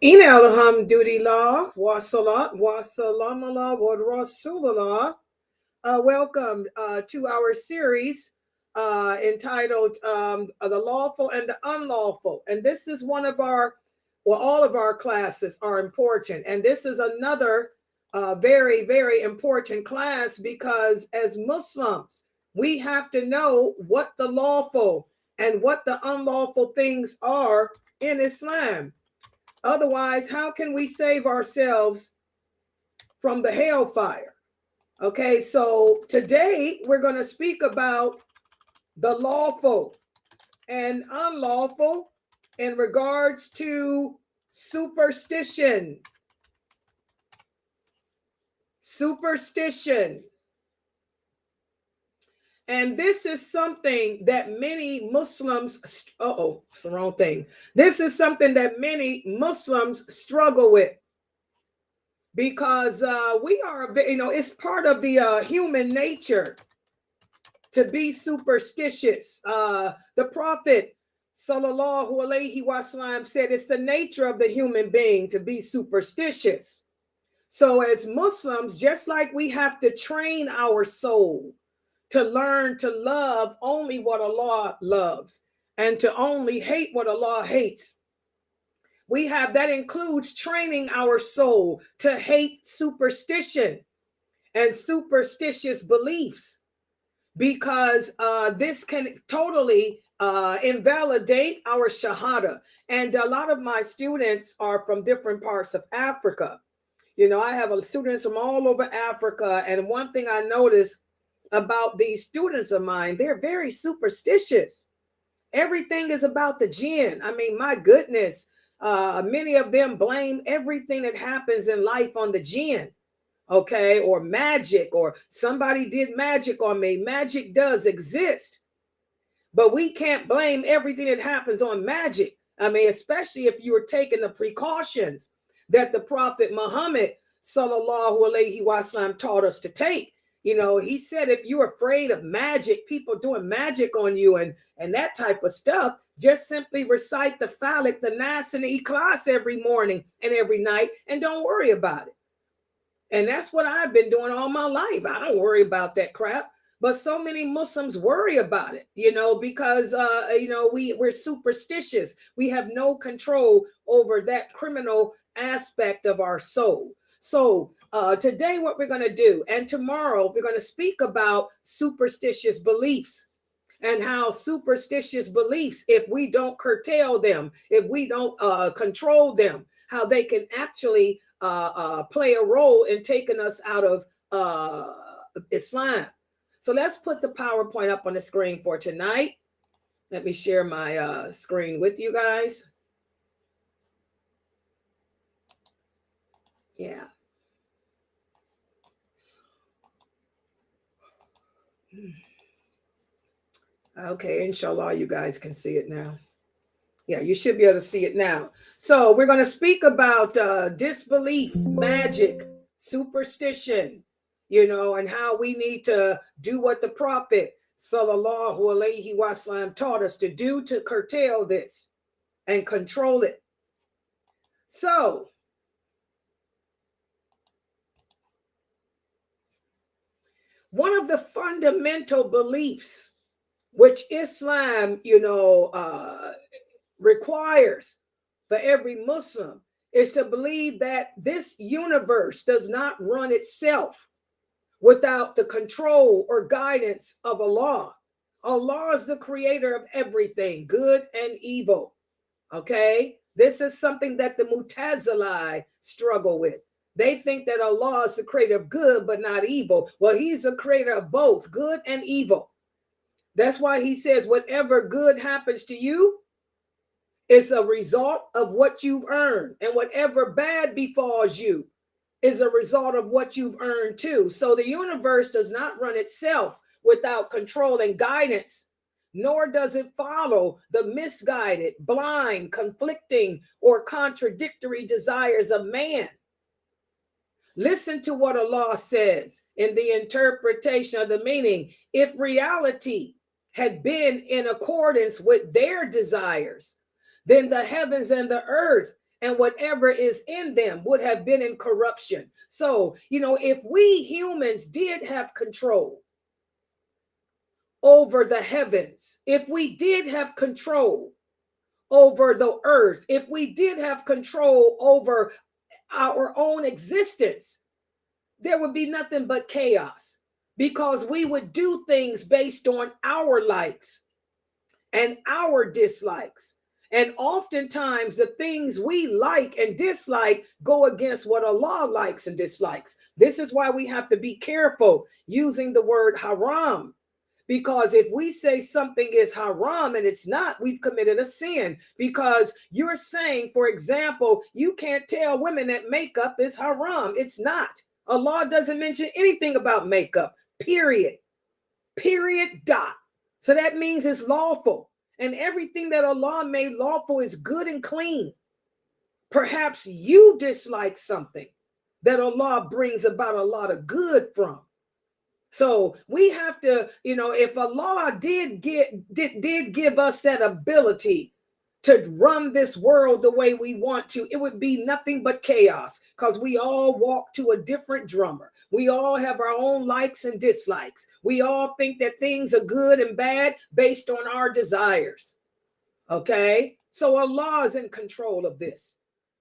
Ina alhamdulillah wa salat wa salamullah wa rasulullah. Welcome to our series entitled The Lawful and the Unlawful. And this is one of our, well, all of our classes are important. And this is another very, very important class because as Muslims, we have to know what the lawful and what the unlawful things are in Islam. Otherwise, how can we save ourselves from the hellfire? Okay, so today we're going to speak about the lawful and unlawful in regards to superstition. Superstition. And this is something that many Muslims, it's the wrong thing. This is something that many Muslims struggle with because we are, it's part of the human nature to be superstitious. The Prophet, sallallahu alaihi wasallam, said it's the nature of the human being to be superstitious. So as Muslims, just like we have to train our soul to learn to love only what Allah loves and to only hate what Allah hates. That includes training our soul to hate superstition and superstitious beliefs because this can totally invalidate our shahada. And a lot of my students are from different parts of Africa. I have students from all over Africa. And one thing I noticed about these students of mine, they're very superstitious. Everything is about the jinn. I mean, my goodness, many of them blame everything that happens in life on the jinn, okay, or magic, or somebody did magic on me. Magic does exist, but we can't blame everything that happens on magic. I mean, especially if you are taking the precautions that the Prophet Muhammad sallallahu alaihi wasallam taught us to take. He said, if you're afraid of magic, people doing magic on you and that type of stuff, just simply recite the Falak, the Nas, and the Ikhlas every morning and every night, and don't worry about it. And that's what I've been doing all my life. I don't worry about that crap. But so many Muslims worry about it, because, we're superstitious. We have no control over that criminal aspect of our soul. So today what we're going to do, and tomorrow we're going to speak about superstitious beliefs and how superstitious beliefs, if we don't curtail them, if we don't control them, how they can actually play a role in taking us out of Islam. So let's put the PowerPoint up on the screen for tonight. Let me share my screen with you guys. Yeah. Okay, inshallah, you guys can see it now. Yeah, you should be able to see it now. So we're going to speak about disbelief, magic, superstition, and how we need to do what the Prophet sallallahu alaihi wasallam taught us to do to curtail this and control it. So one of the fundamental beliefs which Islam, requires for every Muslim is to believe that this universe does not run itself without the control or guidance of Allah. Allah is the creator of everything, good and evil. Okay? This is something that the Mu'tazili struggle with. They think that Allah is the creator of good but not evil. Well, he's the creator of both good and evil. That's why he says whatever good happens to you is a result of what you've earned, and whatever bad befalls you is a result of what you've earned too. So the universe does not run itself without control and guidance, nor does it follow the misguided, blind, conflicting, or contradictory desires of man. Listen to what Allah says in the interpretation of the meaning. If reality had been in accordance with their desires, then the heavens and the earth and whatever is in them would have been in corruption. So, if we humans did have control over the heavens, if we did have control over the earth, if we did have control over our own existence, there would be nothing but chaos, because we would do things based on our likes and our dislikes. And oftentimes the things we like and dislike go against what Allah likes and dislikes. This is why we have to be careful using the word haram. Because if we say something is haram and it's not, we've committed a sin. Because you're saying, for example, you can't tell women that makeup is haram. It's not. Allah doesn't mention anything about makeup, period. Period, dot. So that means it's lawful. And everything that Allah made lawful is good and clean. Perhaps you dislike something that Allah brings about a lot of good from. So we have to, if Allah did give us that ability to run this world the way we want to, it would be nothing but chaos, because we all walk to a different drummer. We all have our own likes and dislikes. We all think that things are good and bad based on our desires. Okay? So Allah is in control of this.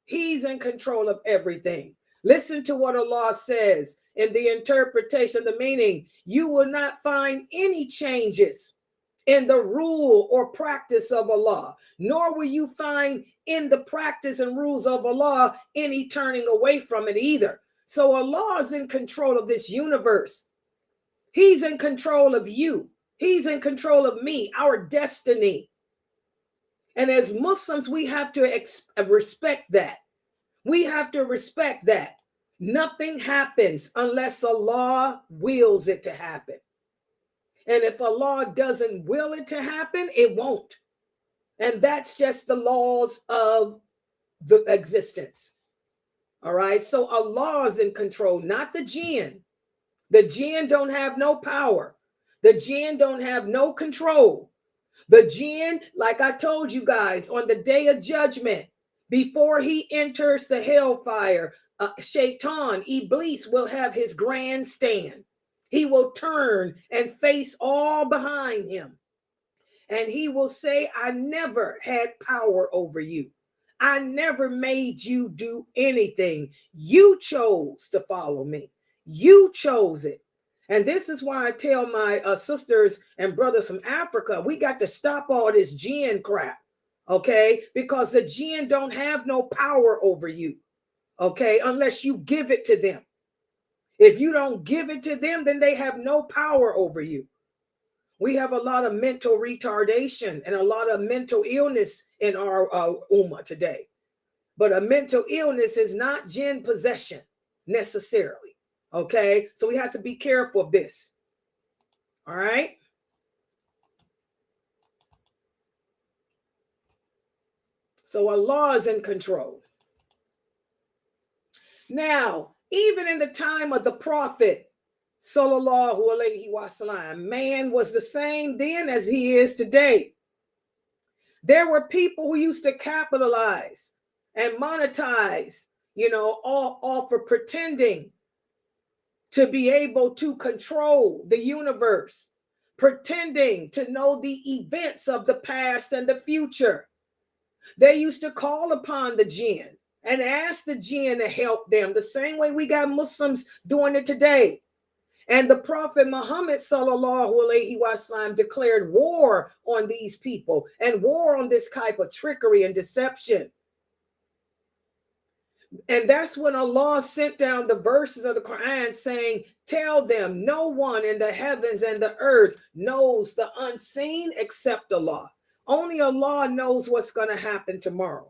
He's in control of everything. Listen to what Allah says in the interpretation, the meaning. You will not find any changes in the rule or practice of Allah, nor will you find in the practice and rules of Allah any turning away from it either. So Allah is in control of this universe. He's in control of you. He's in control of me, our destiny. And as Muslims, we have to respect that. We have to respect that. Nothing happens unless Allah wills it to happen. And if Allah doesn't will it to happen, it won't. And that's just the laws of the existence. All right. So Allah is in control, not the jinn. The jinn don't have no power. The jinn don't have no control. The jinn, like I told you guys, on the day of judgment, before he enters the hellfire, Shaitan, Iblis, will have his grandstand. He will turn and face all behind him. And he will say, I never had power over you. I never made you do anything. You chose to follow me. You chose it. And this is why I tell my sisters and brothers from Africa, we got to stop all this jinn crap. Okay? Because the jinn don't have no power over you. Okay? Unless you give it to them. If you don't give it to them, then they have no power over you. We have a lot of mental retardation and a lot of mental illness in our ummah today. But a mental illness is not jinn possession necessarily. Okay? So we have to be careful of this. All right? So Allah is in control. Now, even in the time of the Prophet, sallallahu alaihi wasallam, man was the same then as he is today. There were people who used to capitalize and monetize, all for pretending to be able to control the universe, pretending to know the events of the past and the future. They used to call upon the jinn and ask the jinn to help them, the same way we got Muslims doing it today. And the Prophet Muhammad sallallahu alaihi wasallam declared war on these people and war on this type of trickery and deception. And that's when Allah sent down the verses of the Quran saying, tell them no one in the heavens and the earth knows the unseen except Allah. Only Allah knows what's going to happen tomorrow.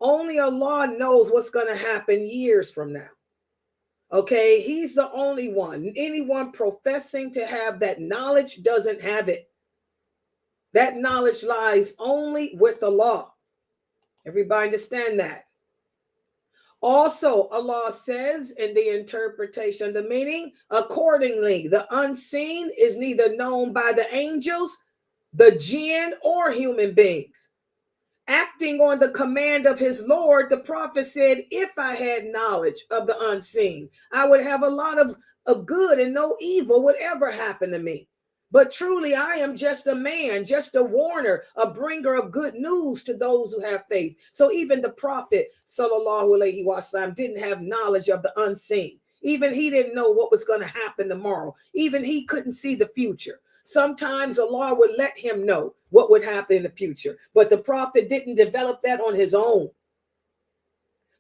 Only Allah knows what's going to happen years from now. Okay, he's the only one. Anyone professing to have that knowledge doesn't have it. That knowledge lies only with Allah. Everybody understand that? Also, Allah says in the interpretation, the meaning, accordingly, the unseen is neither known by the angels, the jinn, or human beings. Acting on the command of his Lord, the prophet said, if I had knowledge of the unseen, I would have a lot of good and no evil would ever happen to me. But truly, I am just a man, just a warner, a bringer of good news to those who have faith. So even the prophet, sallallahu alaihi wasallam, didn't have knowledge of the unseen. Even he didn't know what was going to happen tomorrow. Even he couldn't see the future. Sometimes Allah would let him know what would happen in the future. But the prophet didn't develop that on his own.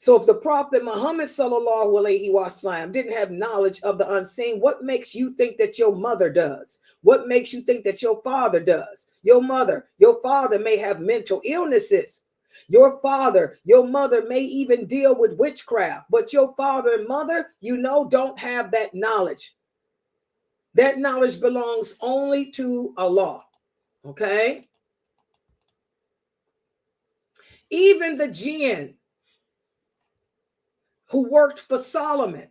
So if the prophet Muhammad sallallahu alaihi wasallam didn't have knowledge of the unseen, what makes you think that your mother does? What makes you think that your father does? Your father may have mental illnesses. Your father, your mother may even deal with witchcraft, but your father and mother, don't have that knowledge. That knowledge belongs only to Allah. Okay? Even the jinn who worked for Solomon,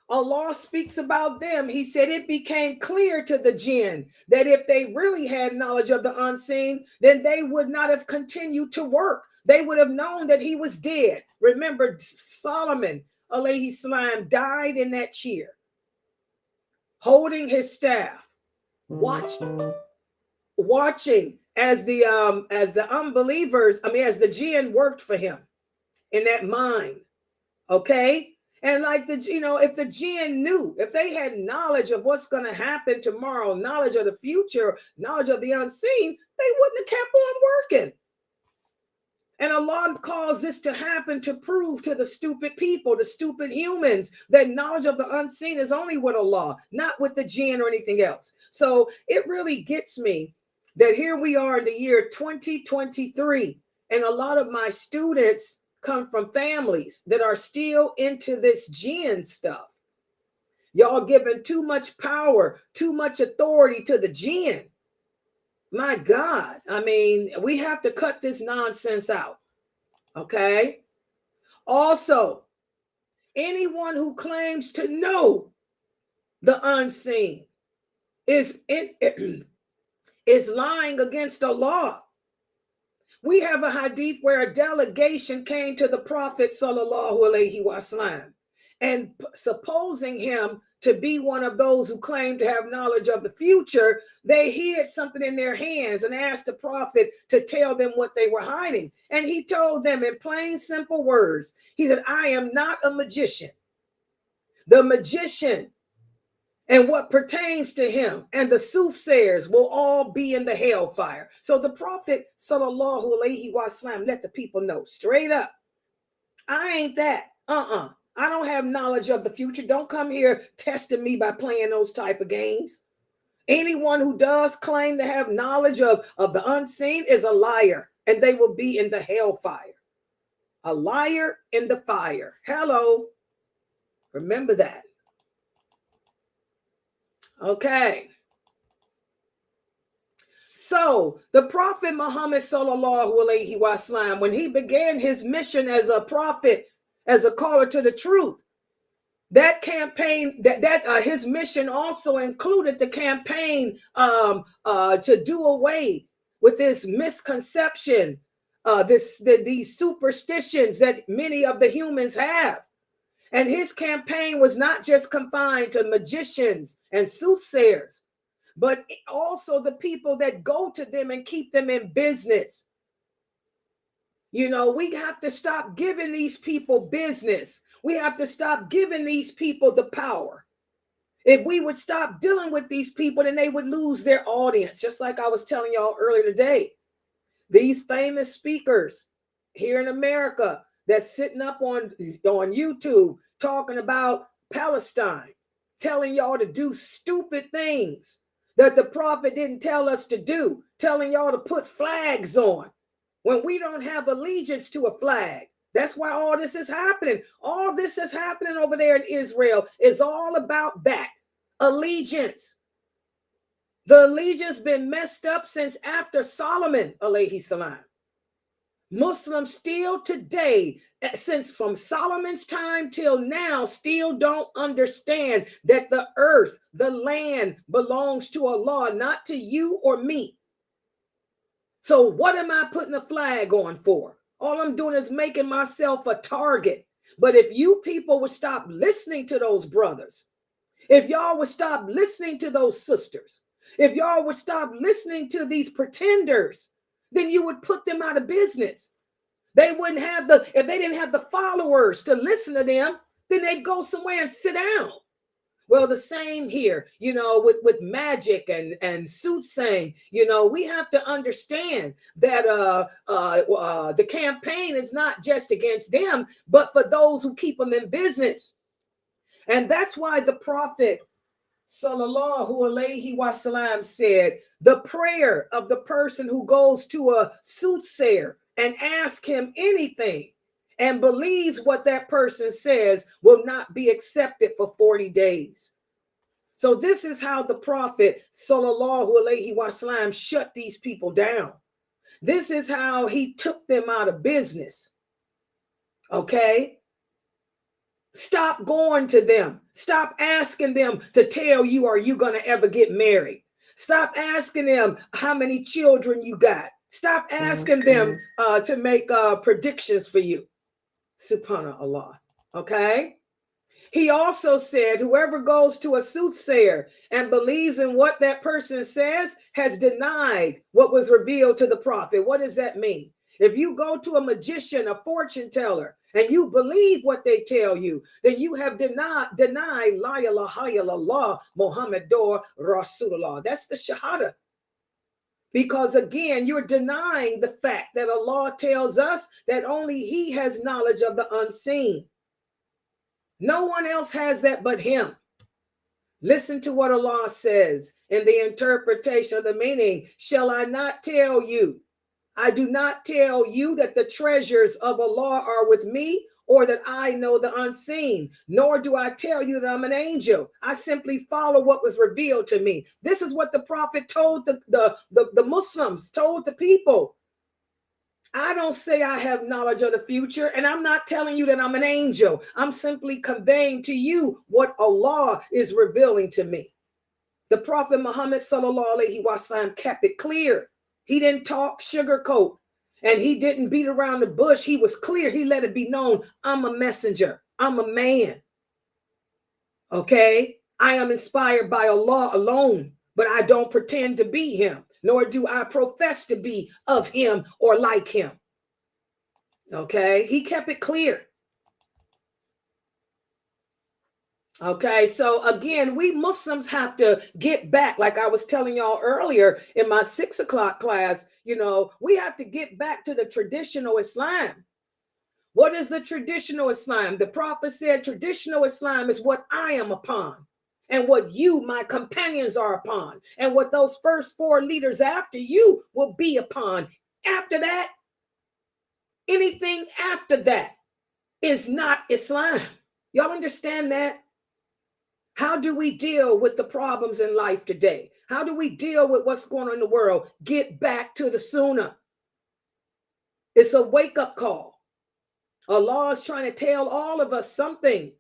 Allah speaks about them. He said it became clear to the jinn that if they really had knowledge of the unseen, then they would not have continued to work. They would have known that he was dead. Remember, Solomon, alayhi salam, died in that chair, holding his staff, watching as the jinn worked for him in that mine. Okay. And like if the jinn knew, if they had knowledge of what's going to happen tomorrow, knowledge of the future, knowledge of the unseen, they wouldn't have kept on working. And Allah caused this to happen to prove to the stupid people, the stupid humans, that knowledge of the unseen is only with Allah, not with the jinn or anything else. So it really gets me that here we are in the year 2023, and a lot of my students come from families that are still into this jinn stuff. Y'all giving too much power, too much authority to the jinn. My God, I mean, we have to cut this nonsense out. Okay. Also, anyone who claims to know the unseen is lying against Allah. We have a hadith where a delegation came to the Prophet sallallahu alaihi wasallam, and supposing him to be one of those who claim to have knowledge of the future, they hid something in their hands and asked the Prophet to tell them what they were hiding. And he told them in plain, simple words, he said, I am not a magician. The magician and what pertains to him and the soothsayers will all be in the hellfire. So the Prophet sallallahu alaihi wasallam let the people know straight up, I ain't that. I don't have knowledge of the future. Don't come here testing me by playing those type of games. Anyone who does claim to have knowledge of the unseen is a liar, and they will be in the hellfire. A liar in the fire. Hello. Remember that. Okay. So the Prophet Muhammad sallallahu alaihi wasallam, when he began his mission as a prophet, as a caller to the truth, that campaign, his mission also included the campaign to do away with this misconception, these superstitions that many of the humans have. And his campaign was not just confined to magicians and soothsayers, but also the people that go to them and keep them in business. We have to stop giving these people business. We have to stop giving these people the power. If we would stop dealing with these people, then they would lose their audience. Just like I was telling y'all earlier today, these famous speakers here in America that's sitting up on YouTube talking about Palestine, telling y'all to do stupid things that the prophet didn't tell us to do, telling y'all to put flags on, when we don't have allegiance to a flag. That's why all this is happening. All this is happening over there in Israel is all about that allegiance. The allegiance been messed up since after Solomon, alayhi salam. Muslims still today, since from Solomon's time till now, still don't understand that the earth, the land belongs to Allah, not to you or me. So what am I putting a flag on for? All I'm doing is making myself a target. But if you people would stop listening to those brothers, if y'all would stop listening to those sisters, if y'all would stop listening to these pretenders, then you would put them out of business. They wouldn't have if they didn't have the followers to listen to them, then they'd go somewhere and sit down. Well, the same here, with magic and soothsaying, we have to understand that the campaign is not just against them, but for those who keep them in business. And that's why the Prophet Sallallahu Alaihi Wasallam said, the prayer of the person who goes to a soothsayer and asks him anything and believes what that person says will not be accepted for 40 days. So this is how the Prophet Sallallahu Alaihi Wasallam shut these people down. This is how he took them out of business. Okay? Stop going to them. Stop asking them to tell you, are you going to ever get married? Stop asking them how many children you got. Stop asking them to make predictions for you. Subhanallah. Okay? He also said, whoever goes to a soothsayer and believes in what that person says has denied what was revealed to the prophet. What does that mean? If you go to a magician, a fortune teller, and you believe what they tell you, then you have denied la ilaha illallah Muhammadur Rasulullah. That's the Shahada. Because again, you're denying the fact that Allah tells us that only He has knowledge of the unseen. No one else has that but Him. Listen to what Allah says in the interpretation of the meaning. Shall I not tell you? I do not tell you that the treasures of Allah are with me, or that I know the unseen, nor do I tell you that I'm an angel. I simply follow what was revealed to me. This is what the Prophet told the Muslims, told the people. I don't say I have knowledge of the future, and I'm not telling you that I'm an angel. I'm simply conveying to you what Allah is revealing to me. The Prophet Muhammad sallallahu alaihi wasallam kept it clear. He didn't talk sugarcoat, and he didn't beat around the bush. He was clear. He let it be known, I'm a messenger. I'm a man. Okay? I am inspired by Allah alone, but I don't pretend to be Him, nor do I profess to be of Him or like Him. Okay? He kept it clear. Okay, so again, we Muslims have to get back, like I was telling y'all earlier in my 6 o'clock class, we have to get back to the traditional Islam. What is the traditional Islam? The Prophet said traditional Islam is what I am upon, and what you, my companions, are upon, and what those first 4 leaders after you will be upon. After that, anything after that is not Islam. Y'all understand that? How do we deal with the problems in life today? How do we deal with what's going on in the world? Get back to the Sunnah. It's a wake-up call. Allah is trying to tell all of us something.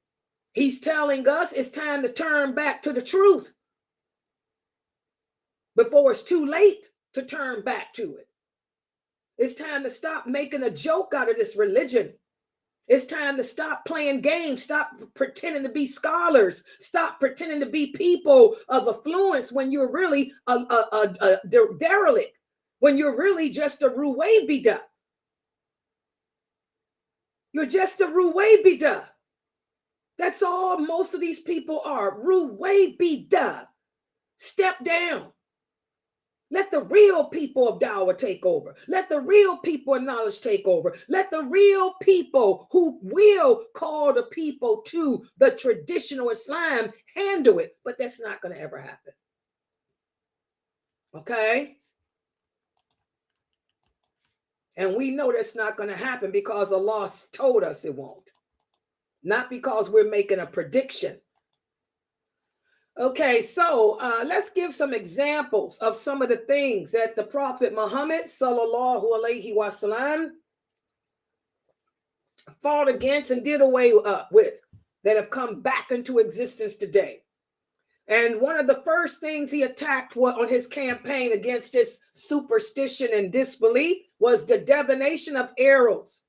He's telling us it's time to turn back to the truth before it's too late to turn back to it. It's time to stop making a joke out of this religion. It's time to stop playing games. Stop pretending to be scholars. Stop pretending to be people of affluence when you're really a derelict, when you're really just a ruwaybida. You're just a ruwaybida. That's all most of these people are. Ruwaybida. Step down. Let the real people of Dawah take over. Let the real people of knowledge take over. Let the real people who will call the people to the traditional Islam handle it. But that's not going to ever happen. Okay? And we know that's not going to happen because Allah told us it won't. Not because we're making a prediction. Okay, so let's give some examples of some of the things that the Prophet Muhammad sallallahu alaihi wasallam fought against and did away with that have come back into existence today. And one of the first things he attacked on his campaign against this superstition and disbelief was the divination of arrows.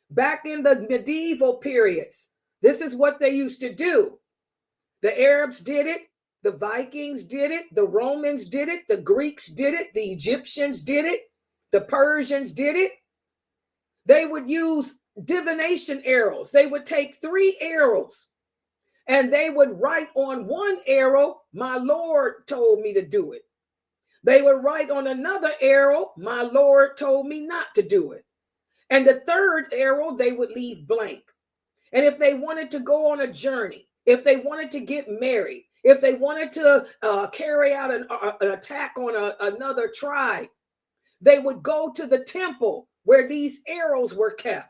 Back in the medieval periods, this is what they used to do. The Arabs did it. The Vikings did it. The Romans did it. The Greeks did it. The Egyptians did it. The Persians did it. They would use divination arrows. They would take 3 arrows and they would write on one arrow, "My Lord told me to do it." They would write on another arrow, "My Lord told me not to do it." And the third arrow, they would leave blank. And if they wanted to go on a journey, if they wanted to get married, if they wanted to carry out an attack on another tribe, they would go to the temple where these arrows were kept.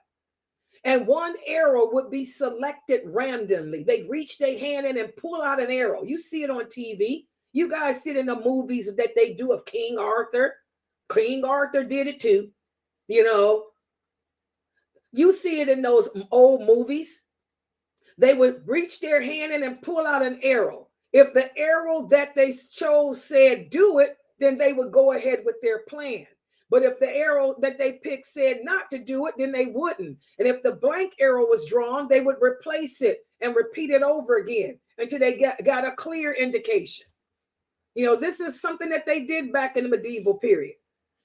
And one arrow would be selected randomly. They'd reach their hand in and pull out an arrow. You see it on TV. You guys see it in the movies that they do of King Arthur. King Arthur did it too. You know, you see it in those old movies. They would reach their hand in and pull out an arrow. If the arrow that they chose said do it, then they would go ahead with their plan. But if the arrow that they picked said not to do it, then they wouldn't. And if the blank arrow was drawn, they would replace it and repeat it over again until they got a clear indication. You know, this is something that they did back in the medieval period,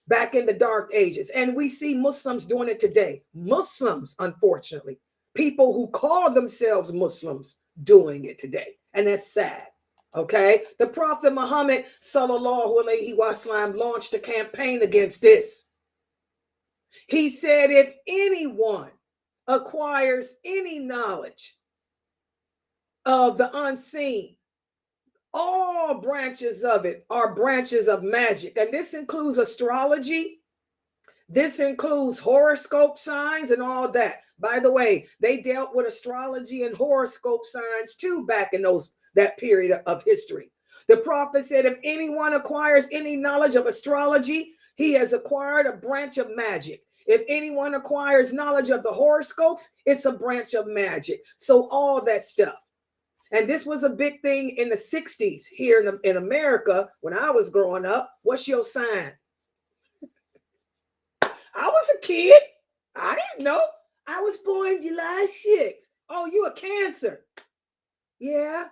back in the dark ages. And we see Muslims doing it today. Muslims, unfortunately, people who call themselves Muslims doing it today. And that's sad. Okay, the Prophet Muhammad sallallahu alaihi wasallam launched a campaign against this. He said, if anyone acquires any knowledge of the unseen, all branches of it are branches of magic. And this includes astrology. This includes horoscope signs and all that. By the way, they dealt with astrology and horoscope signs too back in that period of history. The prophet said, if anyone acquires any knowledge of astrology, he has acquired a branch of magic. If anyone acquires knowledge of the horoscopes, it's a branch of magic. So all that stuff. And this was a big thing in the 60s here in America when I was growing up. What's your sign? I was a kid. I didn't know. I was born July 6th. Oh, you a Cancer. Yeah.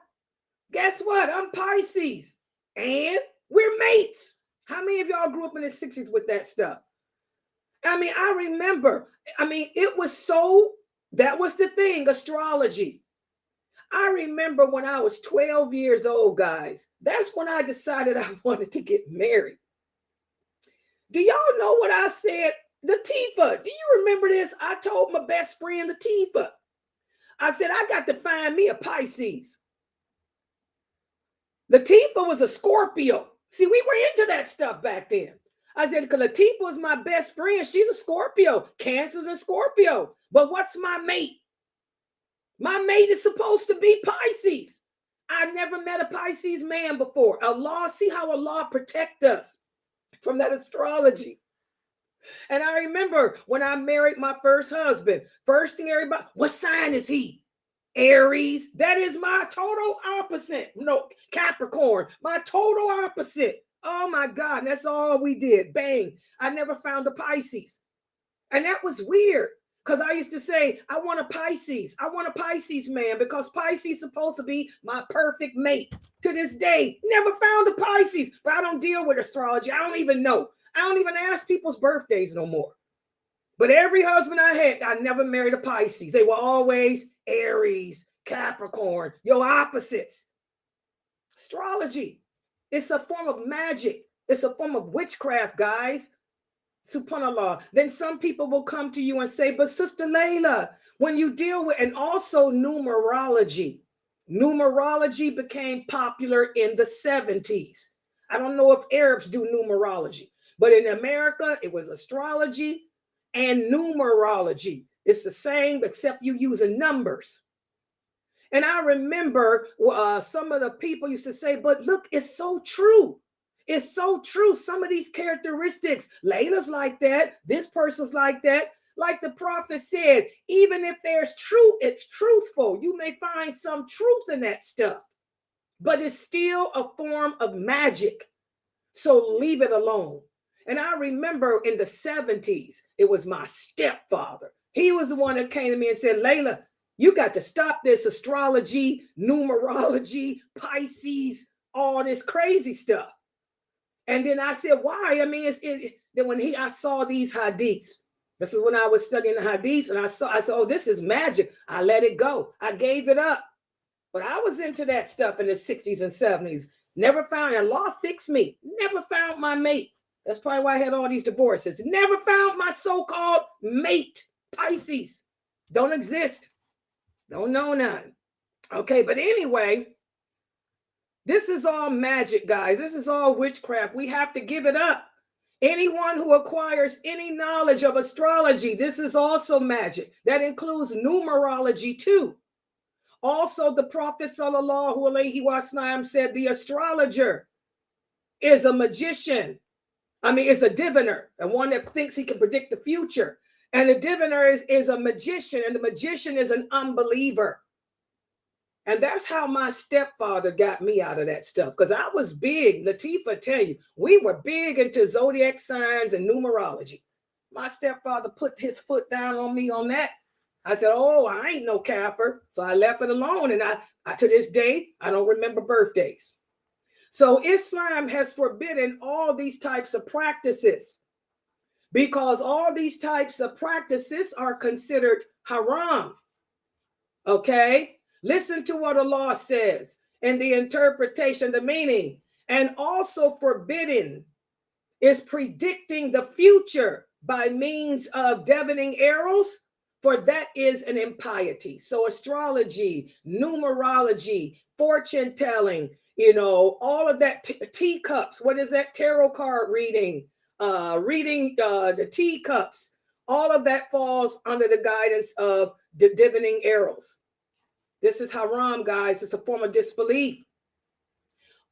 Guess what? I'm Pisces. And we're mates. How many of y'all grew up in the 60s with that stuff? I mean, I remember. It was that was the thing, astrology. I remember when I was 12 years old, guys. That's when I decided I wanted to get married. Do y'all know what I said? Latifah, do you remember this? I told my best friend Latifah. I said, I got to find me a Pisces. Latifah was a Scorpio. See, we were into that stuff back then. I said, because Latifah was my best friend. She's a Scorpio. Cancer's a Scorpio. But what's my mate? My mate is supposed to be Pisces. I never met a Pisces man before. Allah, see how Allah protect us from that astrology. And I remember when I married my first husband, first thing everybody, what sign is he? Aries. That is my total opposite. No, Capricorn, my total opposite. Oh my God, and that's all we did. Bang. I never found a Pisces. And that was weird because I used to say, I want a Pisces. I want a Pisces man because Pisces is supposed to be my perfect mate. To this day, never found a Pisces, but I don't deal with astrology. I don't even know. I don't even ask people's birthdays no more. But every husband I had, I never married a Pisces. They were always Aries, Capricorn, your opposites. Astrology, it's a form of magic. It's a form of witchcraft, guys. Subhanallah. Then some people will come to you and say, but Sister Layla, when you deal with, and also numerology. Numerology became popular in the 70s. I don't know if Arabs do numerology, but in America, it was astrology and numerology. It's the same, except you using numbers. And I remember some of the people used to say, but look, it's so true. It's so true. Some of these characteristics, Layla's like that. This person's like that. Like the prophet said, even if there's truth, it's truthful. You may find some truth in that stuff. but it's still a form of magic. So leave it alone. And I remember in the 70s, it was my stepfather. He was the one that came to me and said, Layla, you got to stop this astrology, numerology, Pisces, all this crazy stuff. And then I said, why? I mean, then when I saw these hadiths, this is when I was studying the hadiths, and I said, oh, this is magic. I let it go. I gave it up. But I was into that stuff in the 60s and 70s. Never found, and Allah fixed me. Never found my mate. That's probably why I had all these divorces. Never found my so-called mate. Pisces. Don't exist. Don't know none. Okay, but anyway, this is all magic, guys. This is all witchcraft. We have to give it up. Anyone who acquires any knowledge of astrology, this is also magic. That includes numerology too. Also, the Prophet sallallahu alaihi wasallam said the astrologer is a magician. I mean, it's a diviner, and one that thinks he can predict the future. And the diviner is a magician, and the magician is an unbeliever. And that's how my stepfather got me out of that stuff, because I was big. Latifah tell you, we were big into zodiac signs and numerology. My stepfather put his foot down on me on that. I said, oh, I ain't no kafir. So I left it alone. And I to this day, I don't remember birthdays. So Islam has forbidden all these types of practices because all these types of practices are considered haram. Okay? Listen to what Allah says in the interpretation, the meaning. And also forbidden is predicting the future by means of divining arrows, for that is an impiety. So astrology, numerology, fortune telling, all of that, teacups. What is that? Tarot card reading, reading the teacups. All of that falls under the guidance of divining arrows. This is haram, guys. It's a form of disbelief.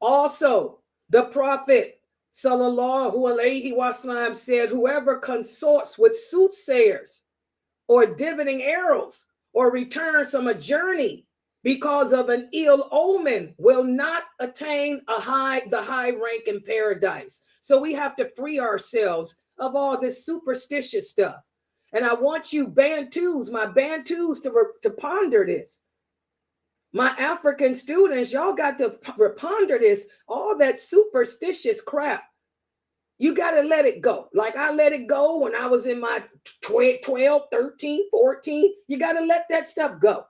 Also, the Prophet sallallahu alaihi wasallam said, whoever consorts with soothsayers or divining arrows or returns from a journey because of an ill omen will not attain the high rank in paradise. So we have to free ourselves of all this superstitious stuff. And I want you my Bantus to ponder this. My African students, y'all got to ponder this, all that superstitious crap. You got to let it go. Like I let it go when I was in my 12, 13, 14. You got to let that stuff go.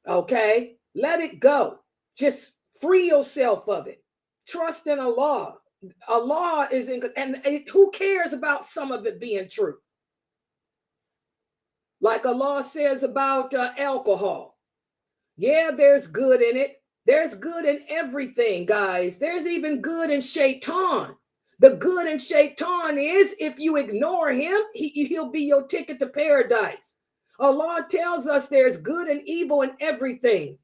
Okay? Let it go. Just free yourself of it. Trust in Allah. Allah is in, and who cares about some of it being true? Like Allah says about alcohol. Yeah, there's good in it. There's good in everything, guys. There's even good in shaitan. The good in shaitan is if you ignore him, he'll be your ticket to paradise. Allah tells us there's good and evil in everything.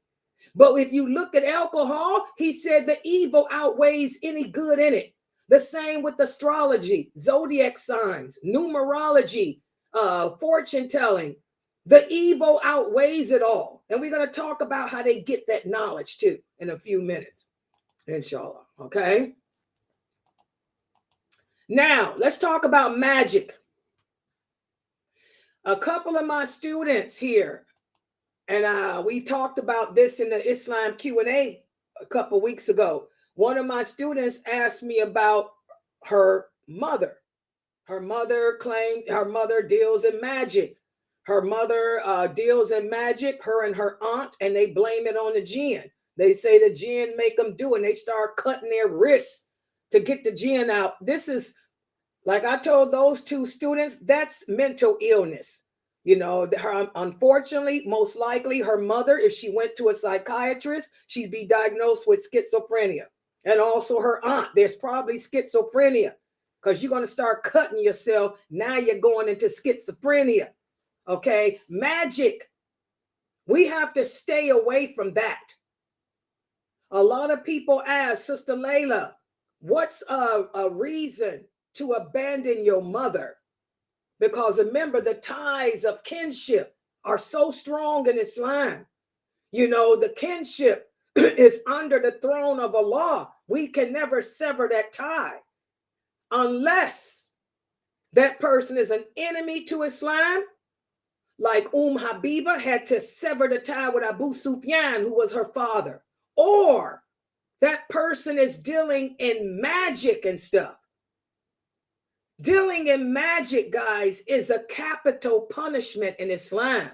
But if you look at alcohol, he said the evil outweighs any good in it. The same with astrology, zodiac signs, numerology, fortune telling. The evil outweighs it all. And we're going to talk about how they get that knowledge too in a few minutes, inshallah. Okay. Now, let's talk about magic. A couple of my students here, and we talked about this in the Islam Q&A a couple of weeks ago. One of my students asked me about her mother. Her mother claimed her mother deals in magic. Her mother deals in magic, her and her aunt, and they blame it on the jinn. They say the jinn make them do it, and they start cutting their wrists to get the jinn out. This is, like I told those two students, that's mental illness. Unfortunately, most likely her mother, if she went to a psychiatrist, she'd be diagnosed with schizophrenia. And also her aunt, there's probably schizophrenia because you're going to start cutting yourself. Now you're going into schizophrenia. Okay, magic. We have to stay away from that. A lot of people ask, Sister Layla, what's a reason to abandon your mother? Because remember, the ties of kinship are so strong in Islam. The kinship is under the throne of Allah. We can never sever that tie unless that person is an enemy to Islam, like Habiba had to sever the tie with Abu Sufyan, who was her father, or that person is dealing in magic and stuff. Dealing in magic, guys, is a capital punishment in Islam.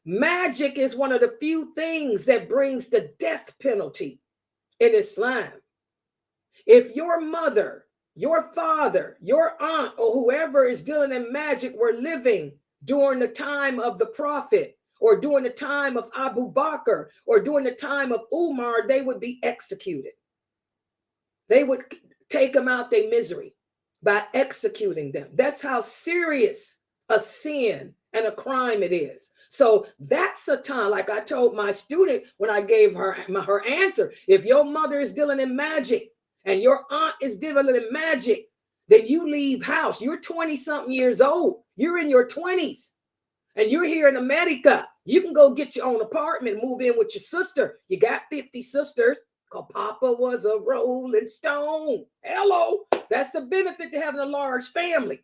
Magic is one of the few things that brings the death penalty in Islam. If your mother, your father, your aunt, or whoever is dealing in magic were living during the time of the Prophet, or during the time of Abu Bakr, or during the time of Umar, they would be executed. They would take them out their misery by executing them. That's how serious a sin and a crime it is. So that's a time, like I told my student when I gave her her answer, if your mother is dealing in magic and your aunt is dealing in magic, then you leave house. You're 20-something years old. You're in your 20s and you're here in America. You can go get your own apartment, move in with your sister. You got 50 sisters, because Papa was a rolling stone. Hello. That's the benefit to having a large family.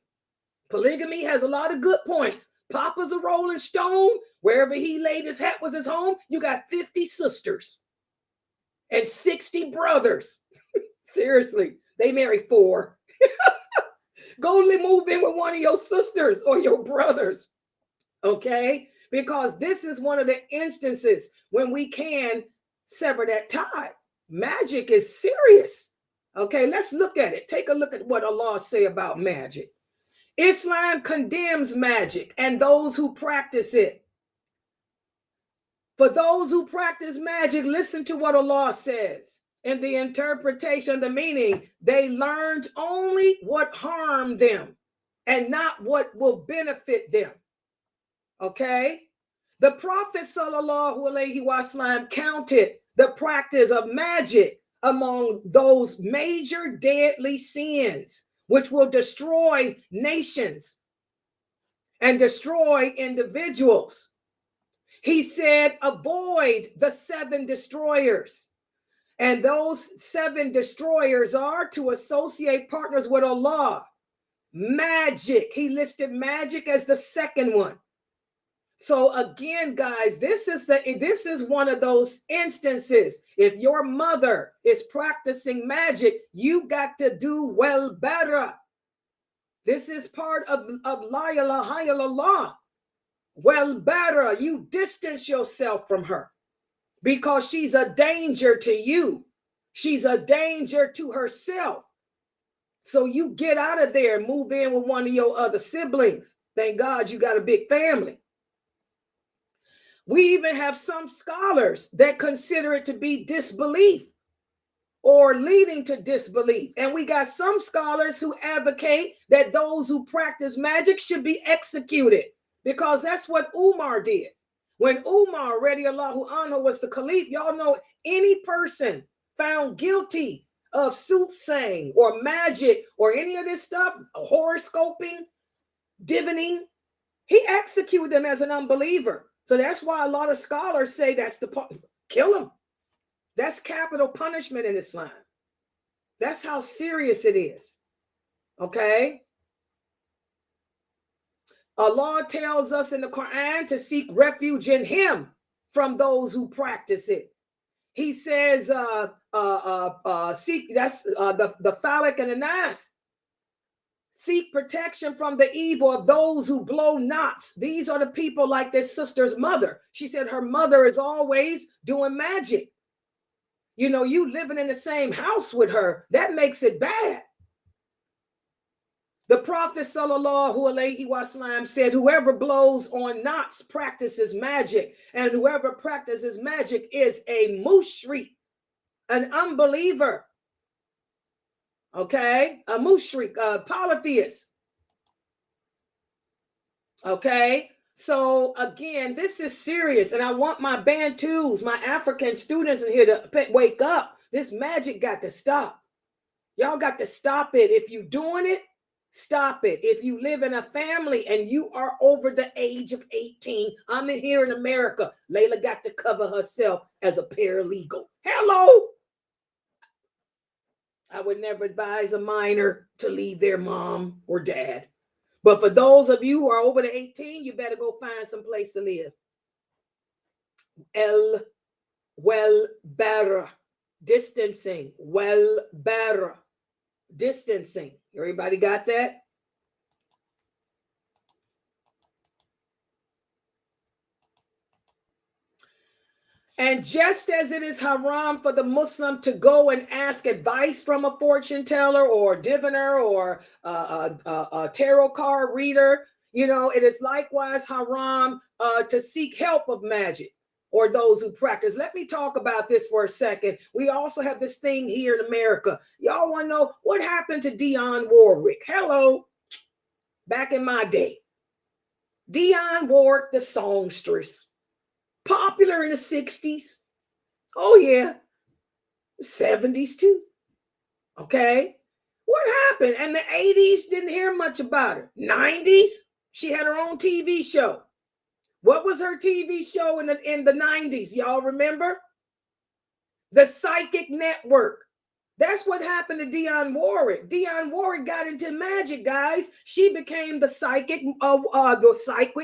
Polygamy has a lot of good points. Papa's a rolling stone. Wherever he laid his hat was his home. You got 50 sisters and 60 brothers. Seriously, they married 4. Go move in with one of your sisters or your brothers. Okay? Because this is one of the instances when we can sever that tie. Magic is serious. Okay, let's look at it. Take a look at what Allah say about magic. Islam condemns magic and those who practice it. For those who practice magic, listen to what Allah says. In the interpretation, the meaning, they learned only what harmed them and not what will benefit them. Okay? The Prophet ﷺ counted the practice of magic among those major deadly sins, which will destroy nations and destroy individuals. He said, avoid the 7 destroyers. And those 7 destroyers are to associate partners with Allah. Magic. He listed magic as the second one. So again, guys, this is one of those instances. If your mother is practicing magic, you got to do well better. This is part of la ilaha illallah. Well better. You distance yourself from her because she's a danger to you. She's a danger to herself. So you get out of there and move in with one of your other siblings. Thank God you got a big family. We even have some scholars that consider it to be disbelief or leading to disbelief. And we got some scholars who advocate that those who practice magic should be executed because that's what Umar did. When Umar, radiallahu anhu, was the caliph, y'all know any person found guilty of soothsaying or magic or any of this stuff, horoscoping, divining, he executed them as an unbeliever. So that's why a lot of scholars say that's kill him. That's capital punishment in Islam. That's how serious it is. Okay? Allah tells us in the Quran to seek refuge in him from those who practice it. He says, seek, that's the Falak and the Nas. Seek protection from the evil of those who blow knots. These are the people like this sister's mother. She said her mother is always doing magic. You know, you living in the same house with her, that makes it bad. The Prophet ﷺ said, whoever blows on knots practices magic, and whoever practices magic is a mushrik, an unbeliever. Okay, a mushrik, a polytheist. Okay, so again, this is serious, and I want my Bantus, my African students in here to wake up. This magic got to stop. Y'all got to stop it. If you're doing it, Stop it. If you live in a family and you are over the age of 18, I'm in here in America. Layla got to cover herself as a paralegal. Hello. I would never advise a minor to leave their mom or dad. But for those of you who are over the 18, you better go find some place to live. Better. Distancing. Better. Distancing. Everybody got that? And just as it is haram for the Muslim to go and ask advice from a fortune teller or diviner or a tarot card reader, it is likewise haram to seek help of magic or those who practice. Let me talk about this for a second. We also have this thing here in America. Y'all want to know what happened to Dionne Warwick? Hello. Back in my day. Dionne Warwick, the songstress. Popular in the 60s. Oh, yeah. 70s too. Okay. What happened? And the 80s, didn't hear much about her. 90s, she had her own TV show. What was her TV show in the 90s? Y'all remember? The Psychic Network. That's what happened to Dionne Warwick. Dionne Warwick got into magic, guys. She became the Psychic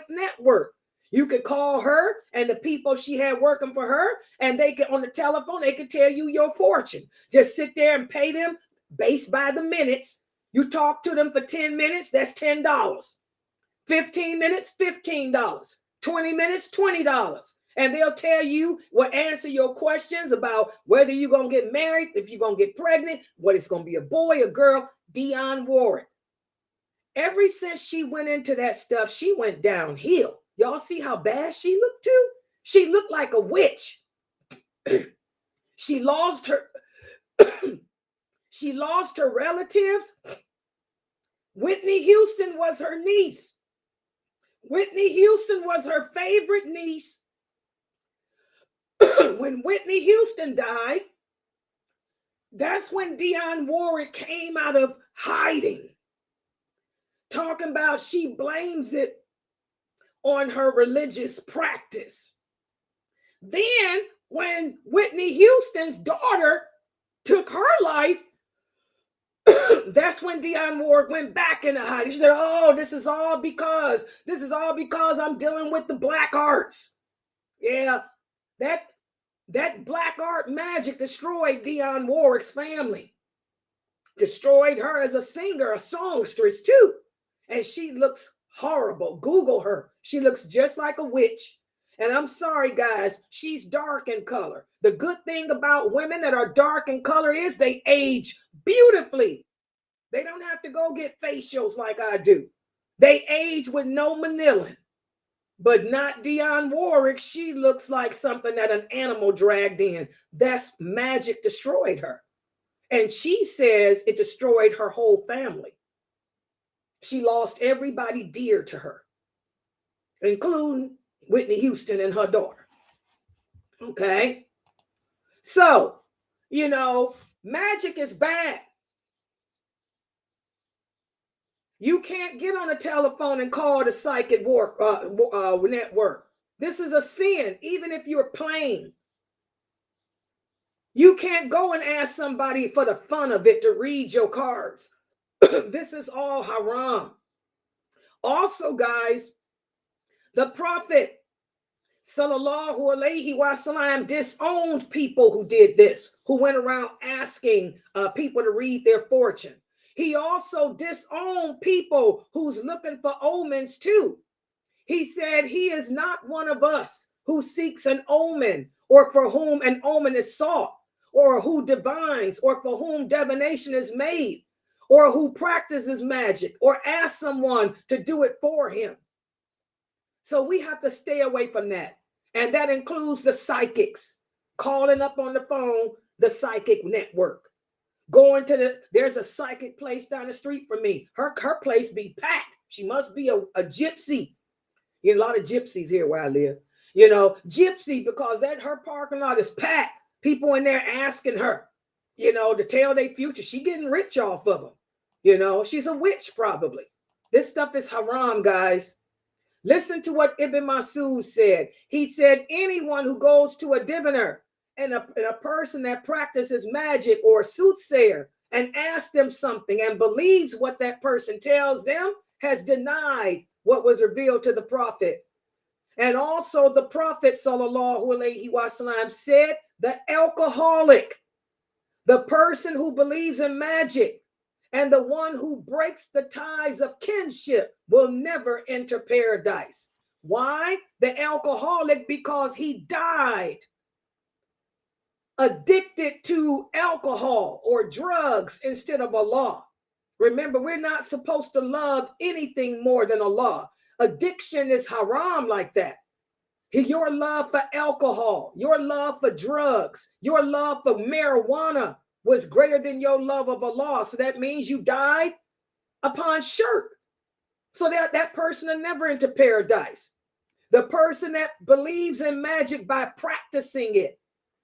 Network. You could call her and the people she had working for her, and they could, on the telephone, they could tell you your fortune. Just sit there and pay them based by the minutes. You talk to them for 10 minutes, that's $10. 15 minutes, $15. 20 minutes, $20. And they'll tell you what answer your questions about whether you're going to get married, if you're going to get pregnant, what it's going to be, a boy, a girl. Dionne Warwick. Ever since she went into that stuff, she went downhill. Y'all see how bad she looked too? She looked like a witch. She lost her relatives. Whitney Houston was her niece. Whitney Houston was her favorite niece. When Whitney Houston died, that's when Dionne Warwick came out of hiding, talking about she blames it on her religious practice. Then when Whitney Houston's daughter took her life, that's when Dionne Warwick went back into hiding. She said, oh, this is all because I'm dealing with the black arts. Yeah, that black art magic destroyed Dionne Warwick's family. Destroyed her as a singer, a songstress too. And she looks horrible. Google her. She looks just like a witch. And I'm sorry, guys, she's dark in color. The good thing about women that are dark in color is they age beautifully. They don't have to go get facials like I do. They age with no manilin. But not Dionne Warwick. She looks like something that an animal dragged in. That's magic destroyed her. And she says it destroyed her whole family. She lost everybody dear to her, including Whitney Houston and her daughter. Okay? So, magic is bad. You can't get on a telephone and call the Psychic Network. This is a sin, even if you're playing. You can't go and ask somebody for the fun of it to read your cards. This is all haram. Also, guys, the Prophet Sallallahu Alaihi Wasallam disowned people who did this, who went around asking people to read their fortune. He also disowned people who's looking for omens too. He said he is not one of us who seeks an omen, or for whom an omen is sought, or who divines, or for whom divination is made, or who practices magic, or asks someone to do it for him. So we have to stay away from that. And that includes the psychics, calling up on the phone, the Psychic Network. Going to there's a psychic place down the street from me. Her place be packed. She must be a gypsy. A lot of gypsies here where I live. Gypsy, because her parking lot is packed. People in there asking her, to tell their future. She getting rich off of them. You know, she's a witch probably. This stuff is haram, guys. Listen to what Ibn Masud said. He said, anyone who goes to a diviner and a person that practices magic or a soothsayer and asks them something and believes what that person tells them has denied what was revealed to the prophet. And also the prophet, sallallahu alaihi wasallam, said the alcoholic, the person who believes in magic, and the one who breaks the ties of kinship will never enter paradise. Why? The alcoholic, because he died addicted to alcohol or drugs instead of Allah. Remember, we're not supposed to love anything more than Allah. Addiction is haram like that. Your love for alcohol, your love for drugs, your love for marijuana was greater than your love of Allah. So that means you died upon shirk. So that person will never enter paradise. The person that believes in magic by practicing it,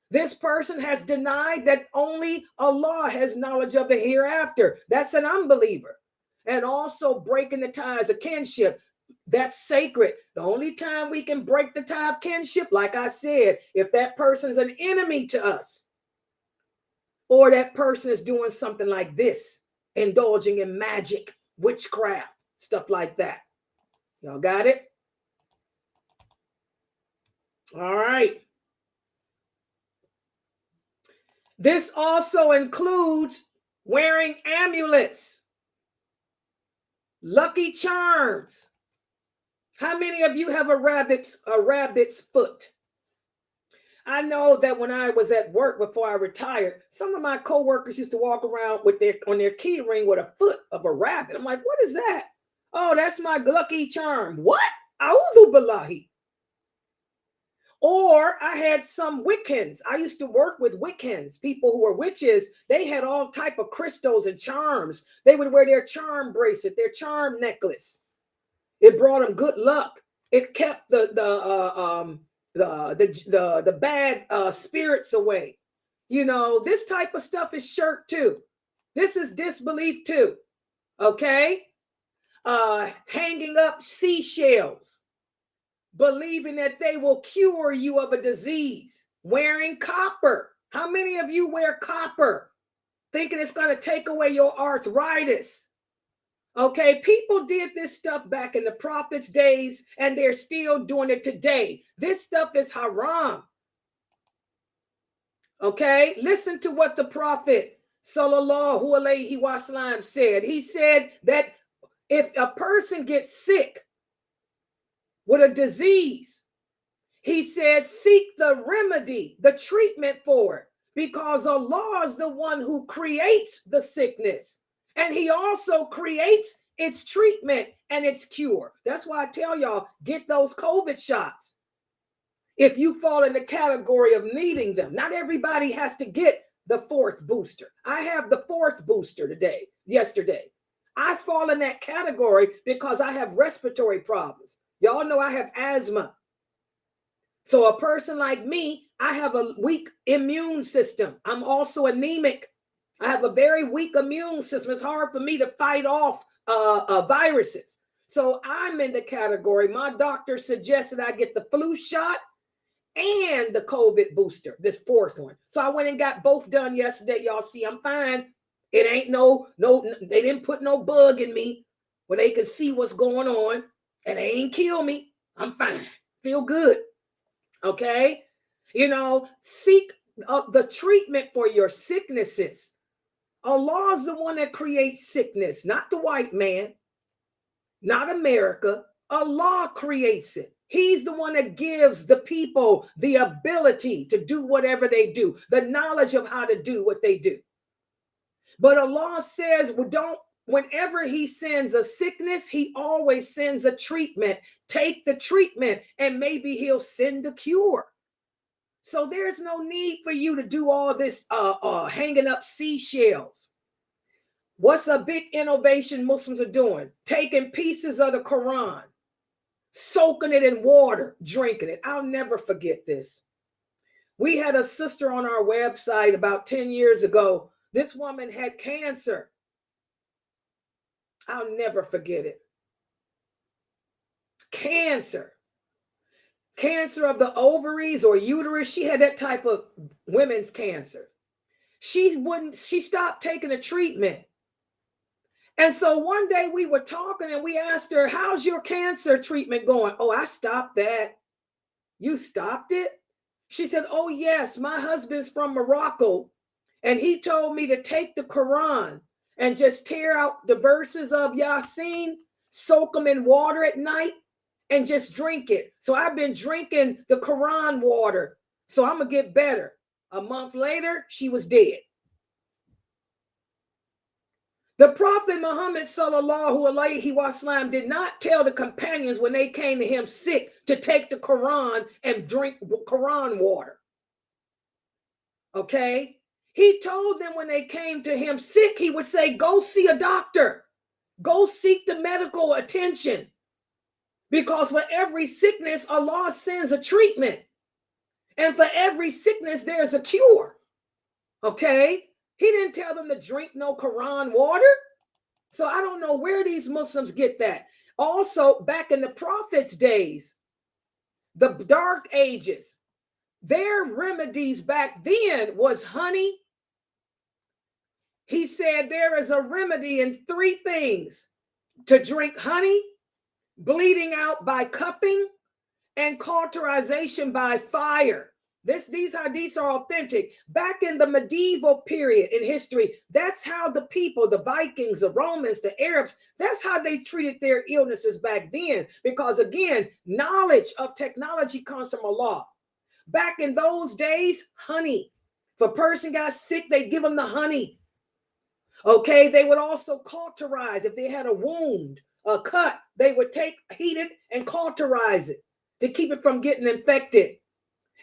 this person has denied that only Allah has knowledge of the hereafter. That's an unbeliever. And also breaking the ties of kinship. That's sacred. The only time we can break the tie of kinship, like I said, if that person's an enemy to us, or that person is doing something like this, indulging in magic, witchcraft, stuff like that. Y'all got it? All right. This also includes wearing amulets, lucky charms. How many of you have a rabbit's foot? I know that when I was at work before I retired, some of my coworkers used to walk around with on their key ring with a foot of a rabbit. I'm like, what is that? Oh, that's my lucky charm. What? A'udhu billahi. Or I had some Wiccans. I used to work with Wiccans, people who were witches. They had all type of crystals and charms. They would wear their charm bracelet, their charm necklace. It brought them good luck. It kept the bad spirits away. You know, this type of stuff is shirk too. This is disbelief too. Okay? Hanging up seashells, believing that they will cure you of a disease. Wearing copper. How many of you wear copper? Thinking it's going to take away your arthritis. Okay, people did this stuff back in the Prophet's days, and they're still doing it today. This stuff is haram. Okay, listen to what the Prophet sallallahu alaihi wasallam said. He said that if a person gets sick with a disease, he said, seek the remedy, the treatment for it, because Allah is the one who creates the sickness. And he also creates its treatment and its cure. That's why I tell y'all, get those COVID shots. If you fall in the category of needing them, not everybody has to get the 4th booster. I have the 4th booster yesterday. I fall in that category because I have respiratory problems. Y'all know I have asthma. So a person like me, I have a weak immune system. I'm also anemic. I have a very weak immune system. It's hard for me to fight off viruses. So I'm in the category. My doctor suggested I get the flu shot and the COVID booster, this 4th one. So I went and got both done yesterday. Y'all see, I'm fine. It ain't no, they didn't put no bug in me where they can see what's going on, and they ain't kill me. I'm fine. Feel good. Okay. You know, seek the treatment for your sicknesses. Allah is the one that creates sickness, not the white man, not America. Allah creates it. He's the one that gives the people the ability to do whatever they do, the knowledge of how to do what they do. But Allah says, whenever he sends a sickness, he always sends a treatment. Take the treatment and maybe he'll send a cure. So there's no need for you to do all this hanging up seashells. What's a big innovation Muslims are doing? Taking pieces of the Quran, soaking it in water, drinking it. I'll never forget this. We had a sister on our website about 10 years ago. This woman had cancer. I'll never forget it. Cancer of the ovaries or uterus. She had that type of women's cancer. She stopped taking the treatment. And so one day we were talking and we asked her, how's your cancer treatment going? Oh, I stopped that. You stopped it? She said, oh, yes, my husband's from Morocco. And he told me to take the Quran and just tear out the verses of Yasin, soak them in water at night and just drink it. So I've been drinking the Quran water. So I'm going to get better. A month later, she was dead. The Prophet Muhammad sallallahu alaihi wasallam did not tell the companions when they came to him sick to take the Quran and drink Quran water. Okay? He told them when they came to him sick, he would say, go see a doctor. Go seek the medical attention. Because for every sickness, Allah sends a treatment. And for every sickness, there's a cure. Okay? He didn't tell them to drink no Quran water. So I don't know where these Muslims get that. Also, back in the Prophet's days, the Dark Ages, their remedies back then was honey. He said there is a remedy in 3 things: to drink honey, bleeding out by cupping, and cauterization by fire. These hadiths are authentic. Back in the medieval period in history, that's how the people, the Vikings, the Romans, the Arabs, that's how they treated their illnesses back then. Because again, knowledge of technology comes from Allah. Back in those days, honey. If a person got sick, they give them the honey. Okay, they would also cauterize. If they had a wound, a cut, they would heat it and cauterize it to keep it from getting infected.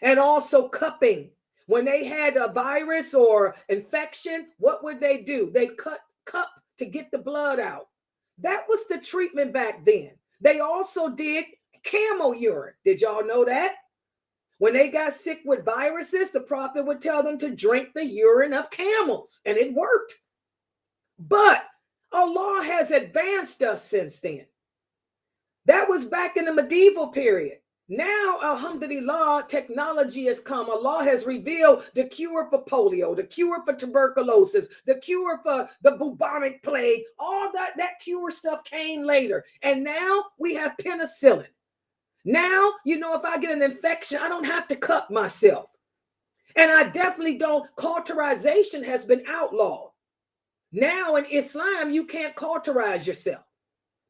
And also cupping. When they had a virus or infection, what would they do? They cup to get the blood out. That was the treatment back then. They also did camel urine. Did y'all know that? When they got sick with viruses, the Prophet would tell them to drink the urine of camels, and it worked. But Allah has advanced us since then. That was back in the medieval period. Now, alhamdulillah, technology has come. Allah has revealed the cure for polio, the cure for tuberculosis, the cure for the bubonic plague. All that cure stuff came later. And now we have penicillin. Now, if I get an infection, I don't have to cut myself. And I definitely don't. Cauterization has been outlawed. Now in Islam, you can't cauterize yourself.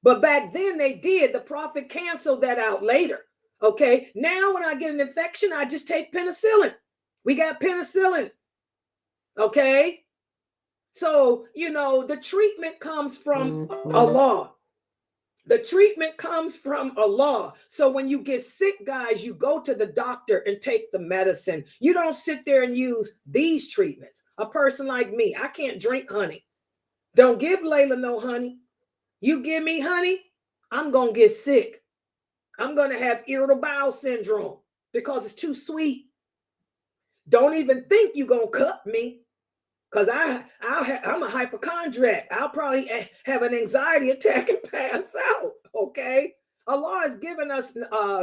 But back then they did. The Prophet canceled that out later. Okay, now when I get an infection, I just take penicillin. We got penicillin. Okay, so, the treatment comes from Allah. The treatment comes from Allah. So when you get sick, guys, you go to the doctor and take the medicine. You don't sit there and use these treatments. A person like me, I can't drink honey. Don't give Layla no honey. You give me honey, I'm going to get sick. I'm going to have irritable bowel syndrome because it's too sweet. Don't even think you're going to cut me because I'm a hypochondriac. I'll probably have an anxiety attack and pass out, okay? Allah has given us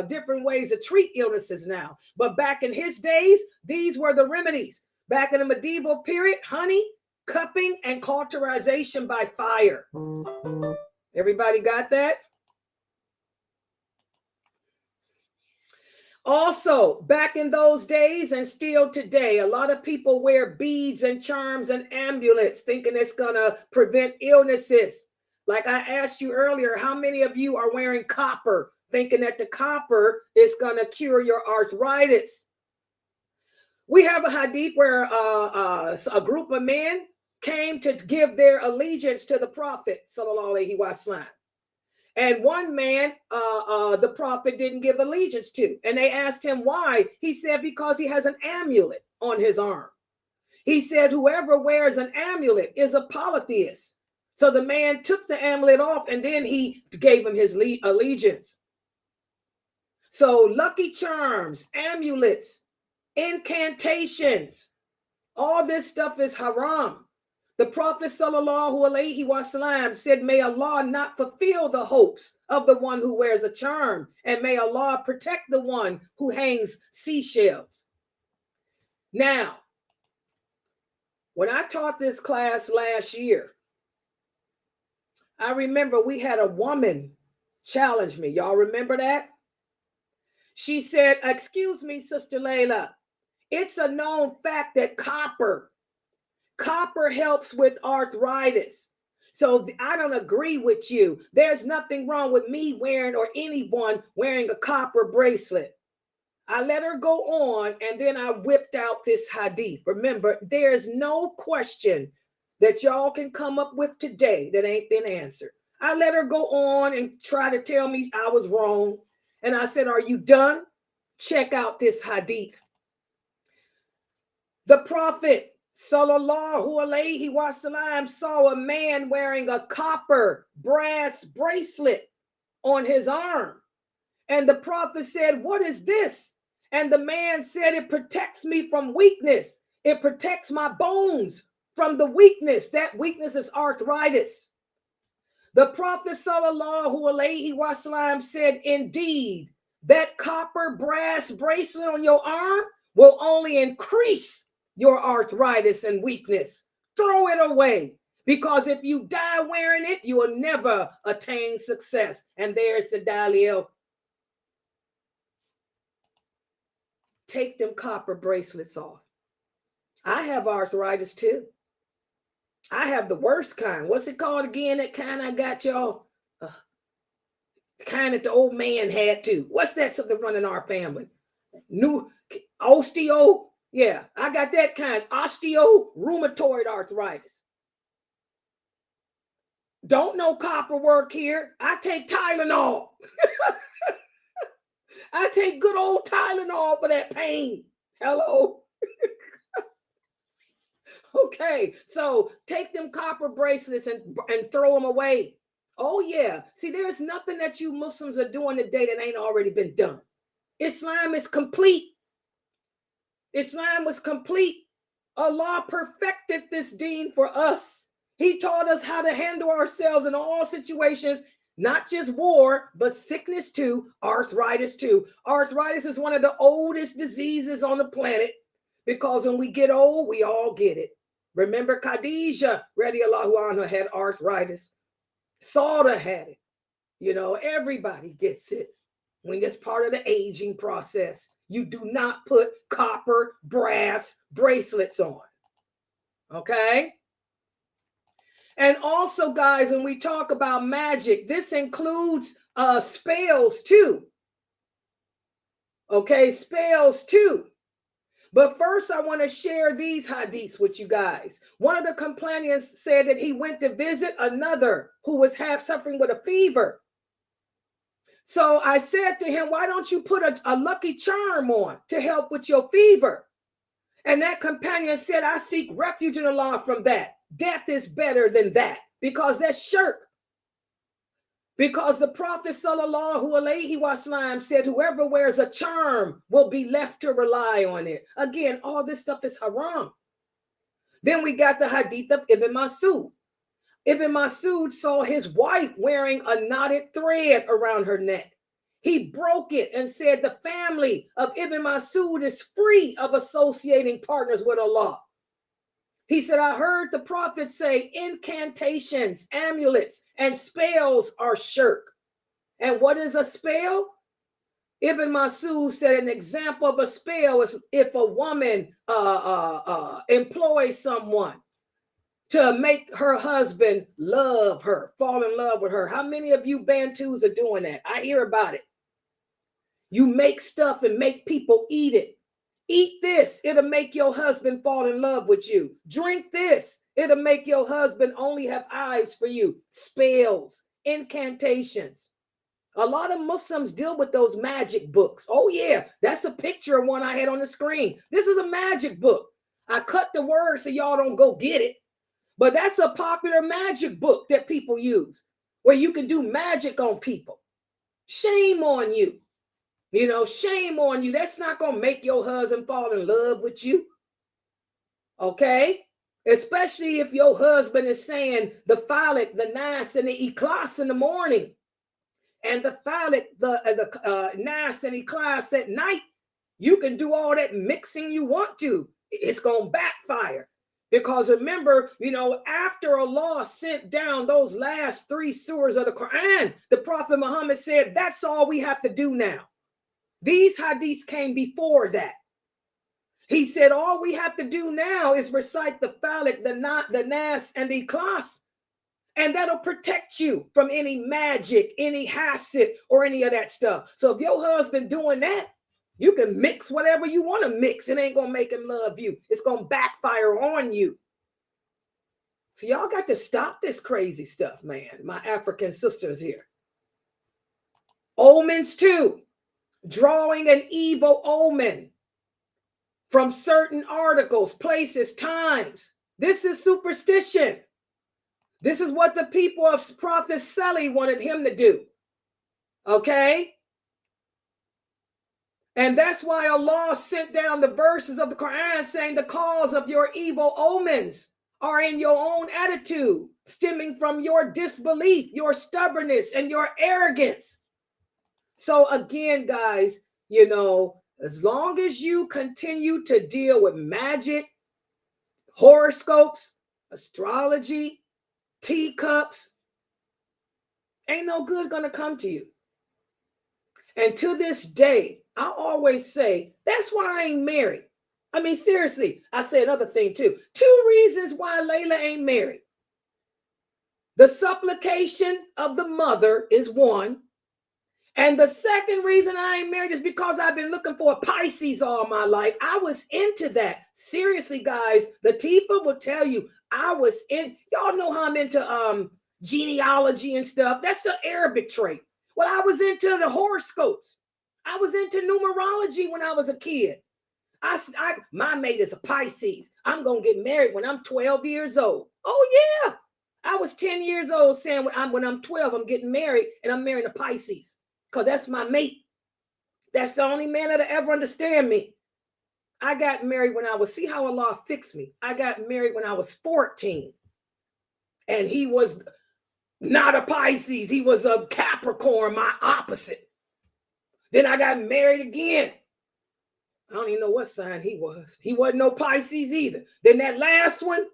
different ways to treat illnesses now. But back in his days, these were the remedies. Back in the medieval period, honey, cupping, and cauterization by fire. Everybody got that? Also, back in those days and still today, a lot of people wear beads and charms and amulets thinking it's going to prevent illnesses. Like I asked you earlier, how many of you are wearing copper thinking that the copper is going to cure your arthritis? We have a hadith where a group of men came to give their allegiance to the Prophet, sallallahu alaihi wasallam. And one man, the Prophet didn't give allegiance to. And they asked him why. He said, because he has an amulet on his arm. He said, whoever wears an amulet is a polytheist. So the man took the amulet off and then he gave him his allegiance. So lucky charms, amulets, incantations, all this stuff is haram. The Prophet sallallahu alaihi wasallam said, may Allah not fulfill the hopes of the one who wears a charm, and may Allah protect the one who hangs seashells. Now, when I taught this class last year, I remember we had a woman challenge me. Y'all remember that? She said, excuse me, Sister Layla, it's a known fact that copper helps with arthritis. So I don't agree with you. There's nothing wrong with me wearing or anyone wearing a copper bracelet. I let her go on, and then I whipped out this hadith. Remember, there's no question that y'all can come up with today that ain't been answered. I let her go on and try to tell me I was wrong. And I said, are you done? Check out this hadith. The Prophet sallallahu alaihi wasallam saw a man wearing a copper brass bracelet on his arm. And the Prophet said, what is this? And the man said, it protects me from weakness. It protects my bones from the weakness. That weakness is arthritis. The Prophet sallallahu alaihi wasallam said, indeed, that copper brass bracelet on your arm will only increase your arthritis and weakness. Throw it away, because if you die wearing it, you will never attain success. And there's the Dalil. Take them copper bracelets off. I have arthritis too. I have the worst kind. What's it called again? That kind I got, y'all? The kind that the old man had too. What's that something running our family? New osteo. Yeah, I got that kind. Osteo rheumatoid arthritis. Don't know copper work here. I take Tylenol. I take good old Tylenol for that pain. Hello. Okay, so take them copper bracelets and throw them away. Oh yeah. See, there's nothing that you Muslims are doing today that ain't already been done. Islam is complete. Islam was complete. Allah perfected this deen for us. He taught us how to handle ourselves in all situations, not just war, but sickness too, arthritis too. Arthritis is one of the oldest diseases on the planet, because when we get old, we all get it. Remember Khadijah, radiallahu anha, had arthritis. Sauda had it. You know, everybody gets it when it's part of the aging process. You do not put copper, brass bracelets on. Okay? And also, guys, when we talk about magic, this includes spells too. Okay, spells too. But first, I want to share these hadiths with you guys. One of the companions said that he went to visit another who was half suffering with a fever. So I said to him, why don't you put a lucky charm on to help with your fever? And that companion said, I seek refuge in Allah from that. Death is better than that, because that's shirk. Because the Prophet sallallahu alaihi wasallam said, whoever wears a charm will be left to rely on it. Again, all this stuff is haram. Then we got the hadith of Ibn Masud. Ibn Masud saw his wife wearing a knotted thread around her neck. He broke it and said the family of Ibn Masud is free of associating partners with Allah. He said, I heard the Prophet say incantations, amulets, and spells are shirk. And what is a spell? Ibn Masud said an example of a spell is if a woman employs someone to make her husband love her, fall in love with her. How many of you Bantus are doing that? I hear about it. You make stuff and make people eat it. Eat this, it'll make your husband fall in love with you. Drink this, it'll make your husband only have eyes for you. Spells, incantations. A lot of Muslims deal with those magic books. Oh yeah, that's a picture of one I had on the screen. This is a magic book. I cut the words so y'all don't go get it. But that's a popular magic book that people use, where you can do magic on people. Shame on you. You know, shame on you. That's not going to make your husband fall in love with you. Okay? Especially if your husband is saying the phallic, the nas, and the ikhlas in the morning, and the phallic, the nas and ikhlas at night. You can do all that mixing you want to. It's going to backfire. Because remember, after Allah sent down those last 3 surahs of the Quran, the Prophet Muhammad said, that's all we have to do now. These hadiths came before that. He said, all we have to do now is recite the phallic, the nas, and the ikhlas. And that'll protect you from any magic, any hasid, or any of that stuff. So if your husband doing that, you can mix whatever you want to mix. It ain't going to make him love you. It's going to backfire on you. So y'all got to stop this crazy stuff, man. My African sisters here. Omens too. Drawing an evil omen from certain articles, places, times. This is superstition. This is what the people of Prophet Salih wanted him to do. Okay? And that's why Allah sent down the verses of the Quran saying the cause of your evil omens are in your own attitude, stemming from your disbelief, your stubbornness, and your arrogance. So again, guys, as long as you continue to deal with magic, horoscopes, astrology, teacups, ain't no good gonna come to you. And to this day, I always say, that's why I ain't married. I mean, seriously, I say another thing too. 2 reasons why Layla ain't married. The supplication of the mother is one. And the second reason I ain't married is because I've been looking for a Pisces all my life. I was into that. Seriously, guys, Latifah will tell you, y'all know how I'm into genealogy and stuff. That's an Arabic trait. Well, I was into the horoscopes. I was into numerology when I was a kid. My mate is a Pisces. I'm going to get married when I'm 12 years old. Oh, yeah. I was 10 years old saying when I'm 12, I'm getting married, and I'm marrying a Pisces because that's my mate. That's the only man that'll ever understand me. I got married when see how Allah fixed me. I got married when I was 14, and he was not a Pisces. He was a Capricorn, my opposite. Then I got married again. I don't even know what sign he was. He wasn't no Pisces either. Then that last one,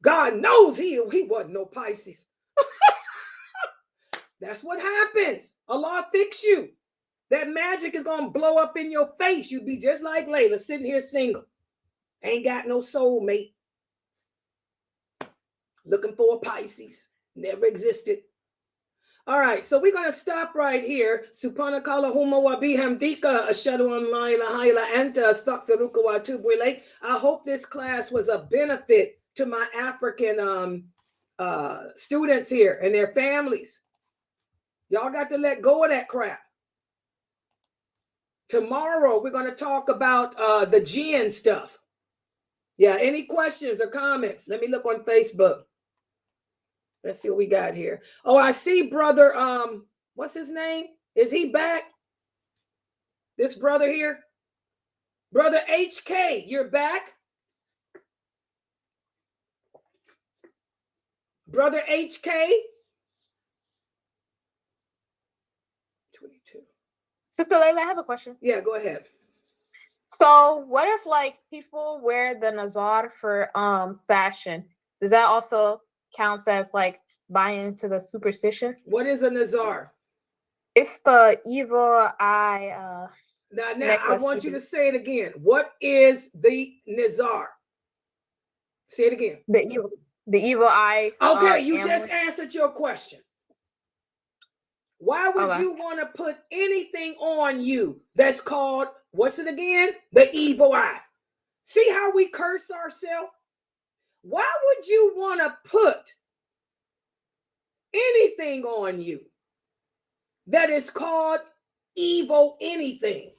God knows he wasn't no Pisces. That's what happens. Allah fix you. That magic is going to blow up in your face. You'd be just like Layla, sitting here single. Ain't got no soulmate. Looking for a Pisces. Never existed. All right, so we're going to stop right here. Subhanakallahumma wa bihamdika ashhadu an la ilaha illa anta astaghfiruka wa atubu ilayk. I hope this class was a benefit to my African students here and their families. Y'all got to let go of that crap. Tomorrow, we're going to talk about the jinn stuff. Yeah, any questions or comments? Let me look on Facebook. Let's see what we got here. Oh, I see brother, what's his name? Is he back? This brother here? Brother HK, you're back? Brother HK? 22. Sister Layla, I have a question. Yeah, go ahead. So what if people wear the nazar for fashion? Does that also counts as buying into the superstition? What is a nazar? It's the evil eye. Now I want you to say it again. What is the nazar? Say it again. The evil eye. Okay, you just answered your question. Why would you want to put anything on you that's called, what's it again? The evil eye. See how we curse ourselves? Why would you want to put anything on you that is called evil anything?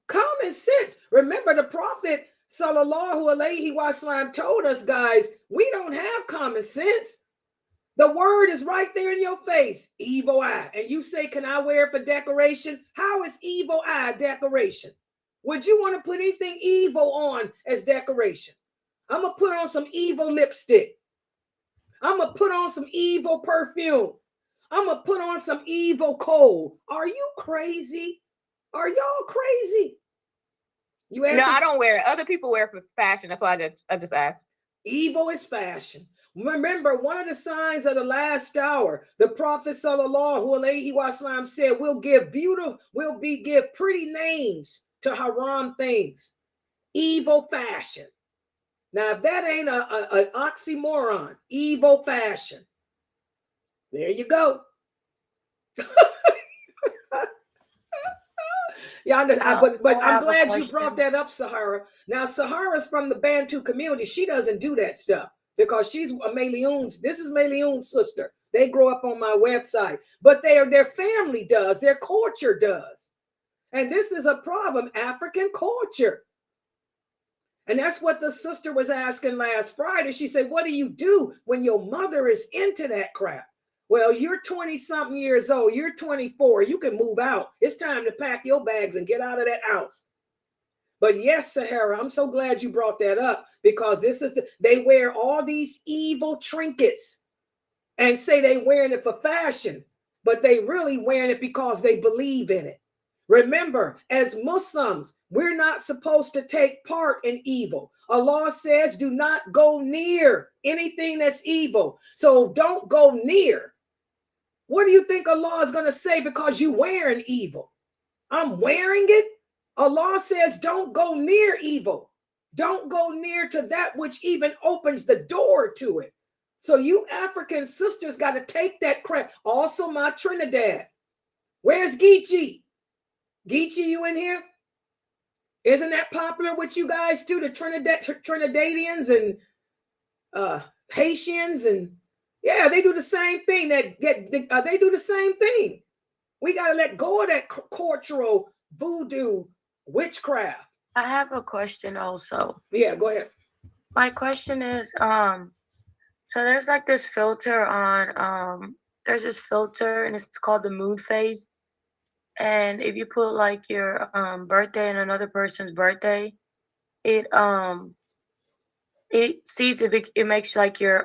Common sense. Remember, the Prophet sallallahu alaihi wasallam told us, guys, we don't have common sense. The word is right there in your face, evil eye. And you say, can I wear it for decoration? How is evil eye decoration? Would you want to put anything evil on as decoration? I'm going to put on some evil lipstick. I'm going to put on some evil perfume. I'm going to put on some evil coal. Are you crazy? Are y'all crazy? No, I don't wear it. Other people wear it for fashion. That's why I just asked. Evil is fashion. Remember, one of the signs of the last hour, the Prophet ﷺ said, we'll give pretty names to haram things. Evil fashion. Now, if that ain't an oxymoron, evil fashion. There you go. Yeah, but I'm glad you brought that up, Sahara. Now, Sahara's from the Bantu community. She doesn't do that stuff because she's a Maliun's. This is Maliun's sister. They grow up on my website, but their family does. Their culture does. And this is a problem, African culture. And that's what the sister was asking last Friday. She said, what do you do when your mother is into that crap? Well, you're 20-something years old. You're 24. You can move out. It's time to pack your bags and get out of that house. But yes, Sahara, I'm so glad you brought that up because they wear all these evil trinkets and say they wearing it for fashion, but they really wearing it because they believe in it. Remember, as Muslims, we're not supposed to take part in evil. Allah says, do not go near anything that's evil. So don't go near. What do you think Allah is going to say because you wearing evil? I'm wearing it. Allah says, don't go near evil. Don't go near to that which even opens the door to it. So you African sisters got to take that crap. Also, my Trinidad. Where's Geechee? Geechee, you in here? Isn't that popular with you guys too? The Trinidadians and Haitians and yeah, they do the same thing. They do the same thing. We got to let go of that cultural voodoo witchcraft. I have a question also. Yeah, go ahead. My question is, so there's like this filter on, there's this filter and it's called the moon phase. And if you put like your birthday and another person's birthday, it sees if it makes like your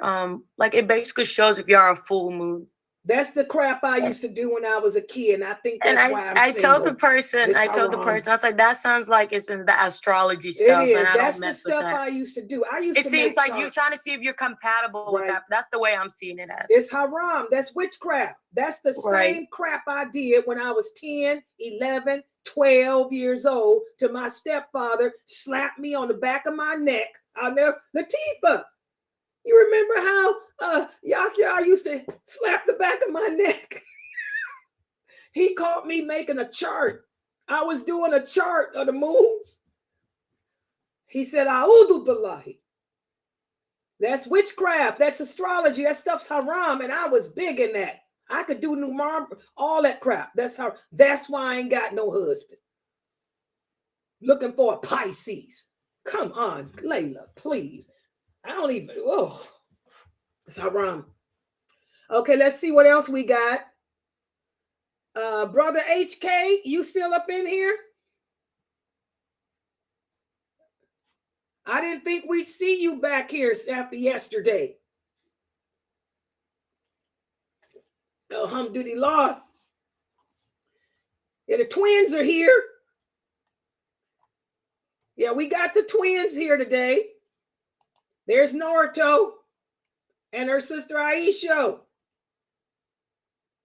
like it basically shows if you are a full moon. That's the crap I used to do when I was a kid, and I think that's why I'm single. I told the person, I was like, that sounds like it's in the astrology stuff. It is. And I that's don't the mess stuff with that. I used to do. It seems like you're trying to see if you're compatible with that. That's the way I'm seeing it as. It's haram. That's witchcraft. That's the same crap I did when I was 10, 11, 12 years old to my stepfather, slapped me on the back of my neck. I'll never, Latifah, you remember how Yahya used to slap the back of my neck? He caught me making a chart. I was doing a chart of the moons. He said, A'udhu billahi. That's witchcraft. That's astrology. That stuff's haram. And I was big in that. I could do numar, all that crap. That's why I ain't got no husband. Looking for a Pisces. Come on, Layla, please. I don't even, it's haram. Okay, let's see what else we got. Brother HK, you still up in here? I didn't think we'd see you back here after yesterday. Alhamdulillah. Yeah, the twins are here. Yeah, we got the twins here today. There's Naruto and her sister Aisha.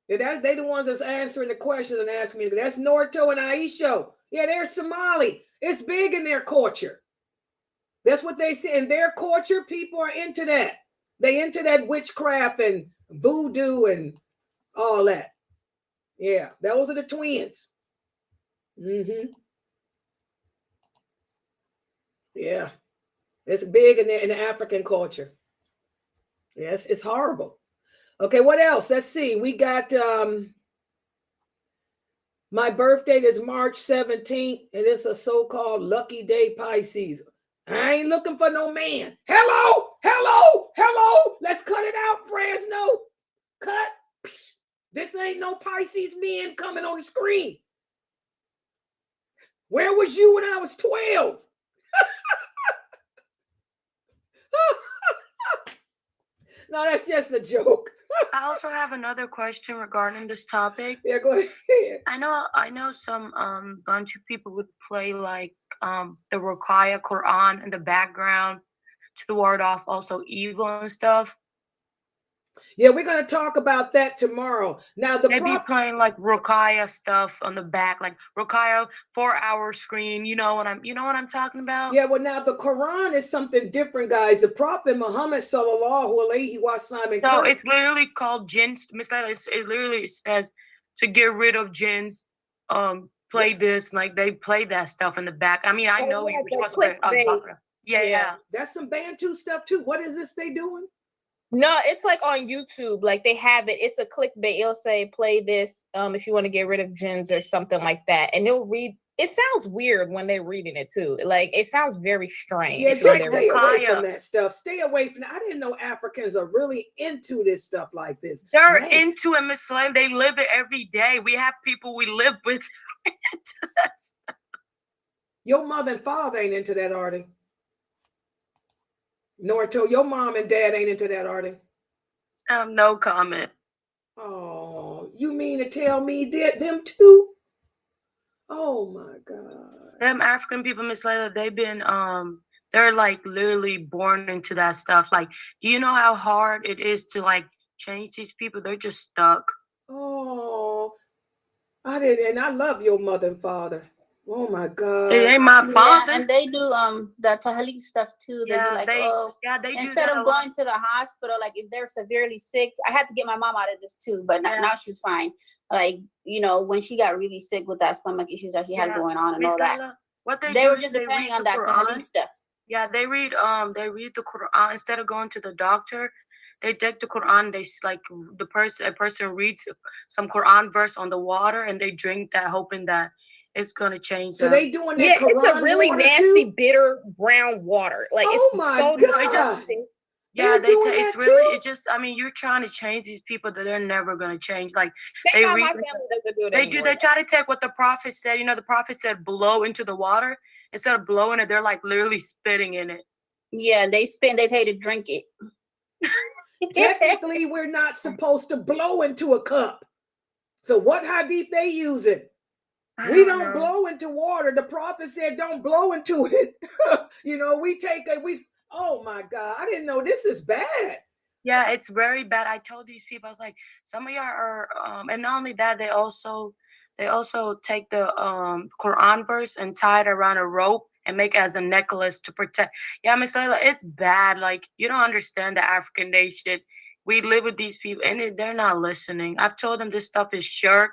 Yeah, they the ones that's answering the questions and asking me. That's Naruto and Aisha. Yeah, they're Somali. It's big in their culture. That's what they say. In their culture, people are into that. They into that witchcraft and voodoo and all that. Yeah, those are the twins. Yeah, it's big in the African culture. Yes, it's horrible. Okay, what else? Let's see. We got my birthday is March 17th, and it's a so-called lucky day Pisces. I ain't looking for no man. Hello, hello, hello. Let's cut it out, Fresno. Cut. This ain't no Pisces men coming on the screen. Where was you when I was 12? No, that's just a joke. I also have another question regarding this topic. Yeah, go ahead. I know some bunch of people would play like the Ruqayya Quran in the background to ward off also evil and stuff. Yeah, we're gonna talk about that tomorrow. Now They'd be playing like Ruqayya stuff on the back, like Ruqayya 4-hour screen. You know what I'm talking about? Yeah, well, now the Quran is something different, guys. The Prophet Muhammad sallallahu alaihi wasallam. No, it's literally called jinns. Miss Layla, it literally says to get rid of jinns. Play this, like they play that stuff in the back. I mean, I know you're supposed to. Yeah. That's some Bantu stuff too. What is this they doing? No, it's like on YouTube. Like they have it. It's a clickbait. It'll say play this if you want to get rid of jinns or something like that. And they'll read. It sounds weird when they're reading it too. Like it sounds very strange. Yeah, just stay away from that stuff. Stay away from that. I didn't know Africans are really into this stuff like this. They're into it, Miss Lynn. They live it every day. We have people we live with into that stuff. Your mother and father ain't into that, are they? Nor till your mom and dad ain't into that, are they? No comment. Oh, you mean to tell me that them too? Oh my God. Them African people, Miss Layla, they've been they're like literally born into that stuff. Like, do you know how hard it is to like change these people? They're just stuck. Oh, I didn't, and I love your mother and father. Oh my God. It ain't my father. Yeah, and they do the tahleel stuff too. They do like, they instead of going to the hospital, like if they're severely sick, I had to get my mom out of this too, but now she's fine. Like, you know, when she got really sick with that stomach issues that she had going on and all that, they were just depending on that tahleel stuff. Yeah, they read the Quran instead of going to the doctor. They take the Quran. They like a person reads some Quran verse on the water, and they drink that, hoping that it's gonna change. So they doing that Quran it's a really nasty, bitter brown water. Like, oh my God. Yeah, it's really, it's just, I mean, you're trying to change these people that they're never gonna change. Like they read, my family doesn't do it anymore. They try to take what the Prophet said. You know, the Prophet said blow into the water. Instead of blowing it, they're like literally spitting in it. Yeah, they hate to drink it. Technically, we're not supposed to blow into a cup. So what hadith they using? We don't blow into water. The Prophet said don't blow into it. You know, oh my God, I didn't know this is bad. Yeah, it's very bad. I told these people, I was like, some of y'all are and not only that, they also take the Quran verse and tie it around a rope and make it as a necklace to protect. Yeah, Miss Layla, it's bad. Like, you don't understand the African nation. We live with these people and they're not listening. I've told them this stuff is shirk,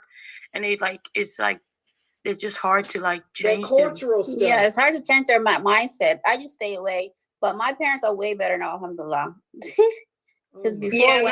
and it's just hard to like change that cultural stuff. Yeah, it's hard to change their mindset. I just stay away. But my parents are way better now, alhamdulillah. Because before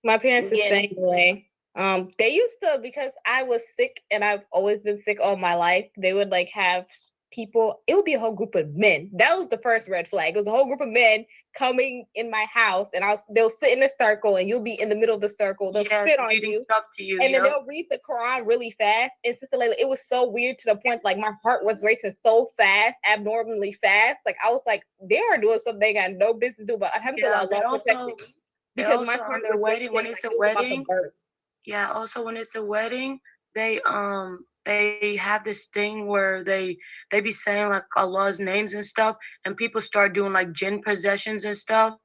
my parents the same way. They used to, because I was sick and I've always been sick all my life, they would like have people, it would be a whole group of men. That was the first red flag. It was a whole group of men coming in my house, and they'll sit in a circle and you'll be in the middle of the circle. They'll spit on you, and then they'll read the Quran really fast. And Sister Layla, it was so weird to the point like my heart was racing so fast, abnormally fast. Like I was like, they are doing something they got no business to do, but alhamdulillah, Allah protected me. Because my heart was racing when it's a wedding. Yeah, also when it's a wedding, they have this thing where they be saying like Allah's names and stuff, and people start doing like jinn possessions and stuff.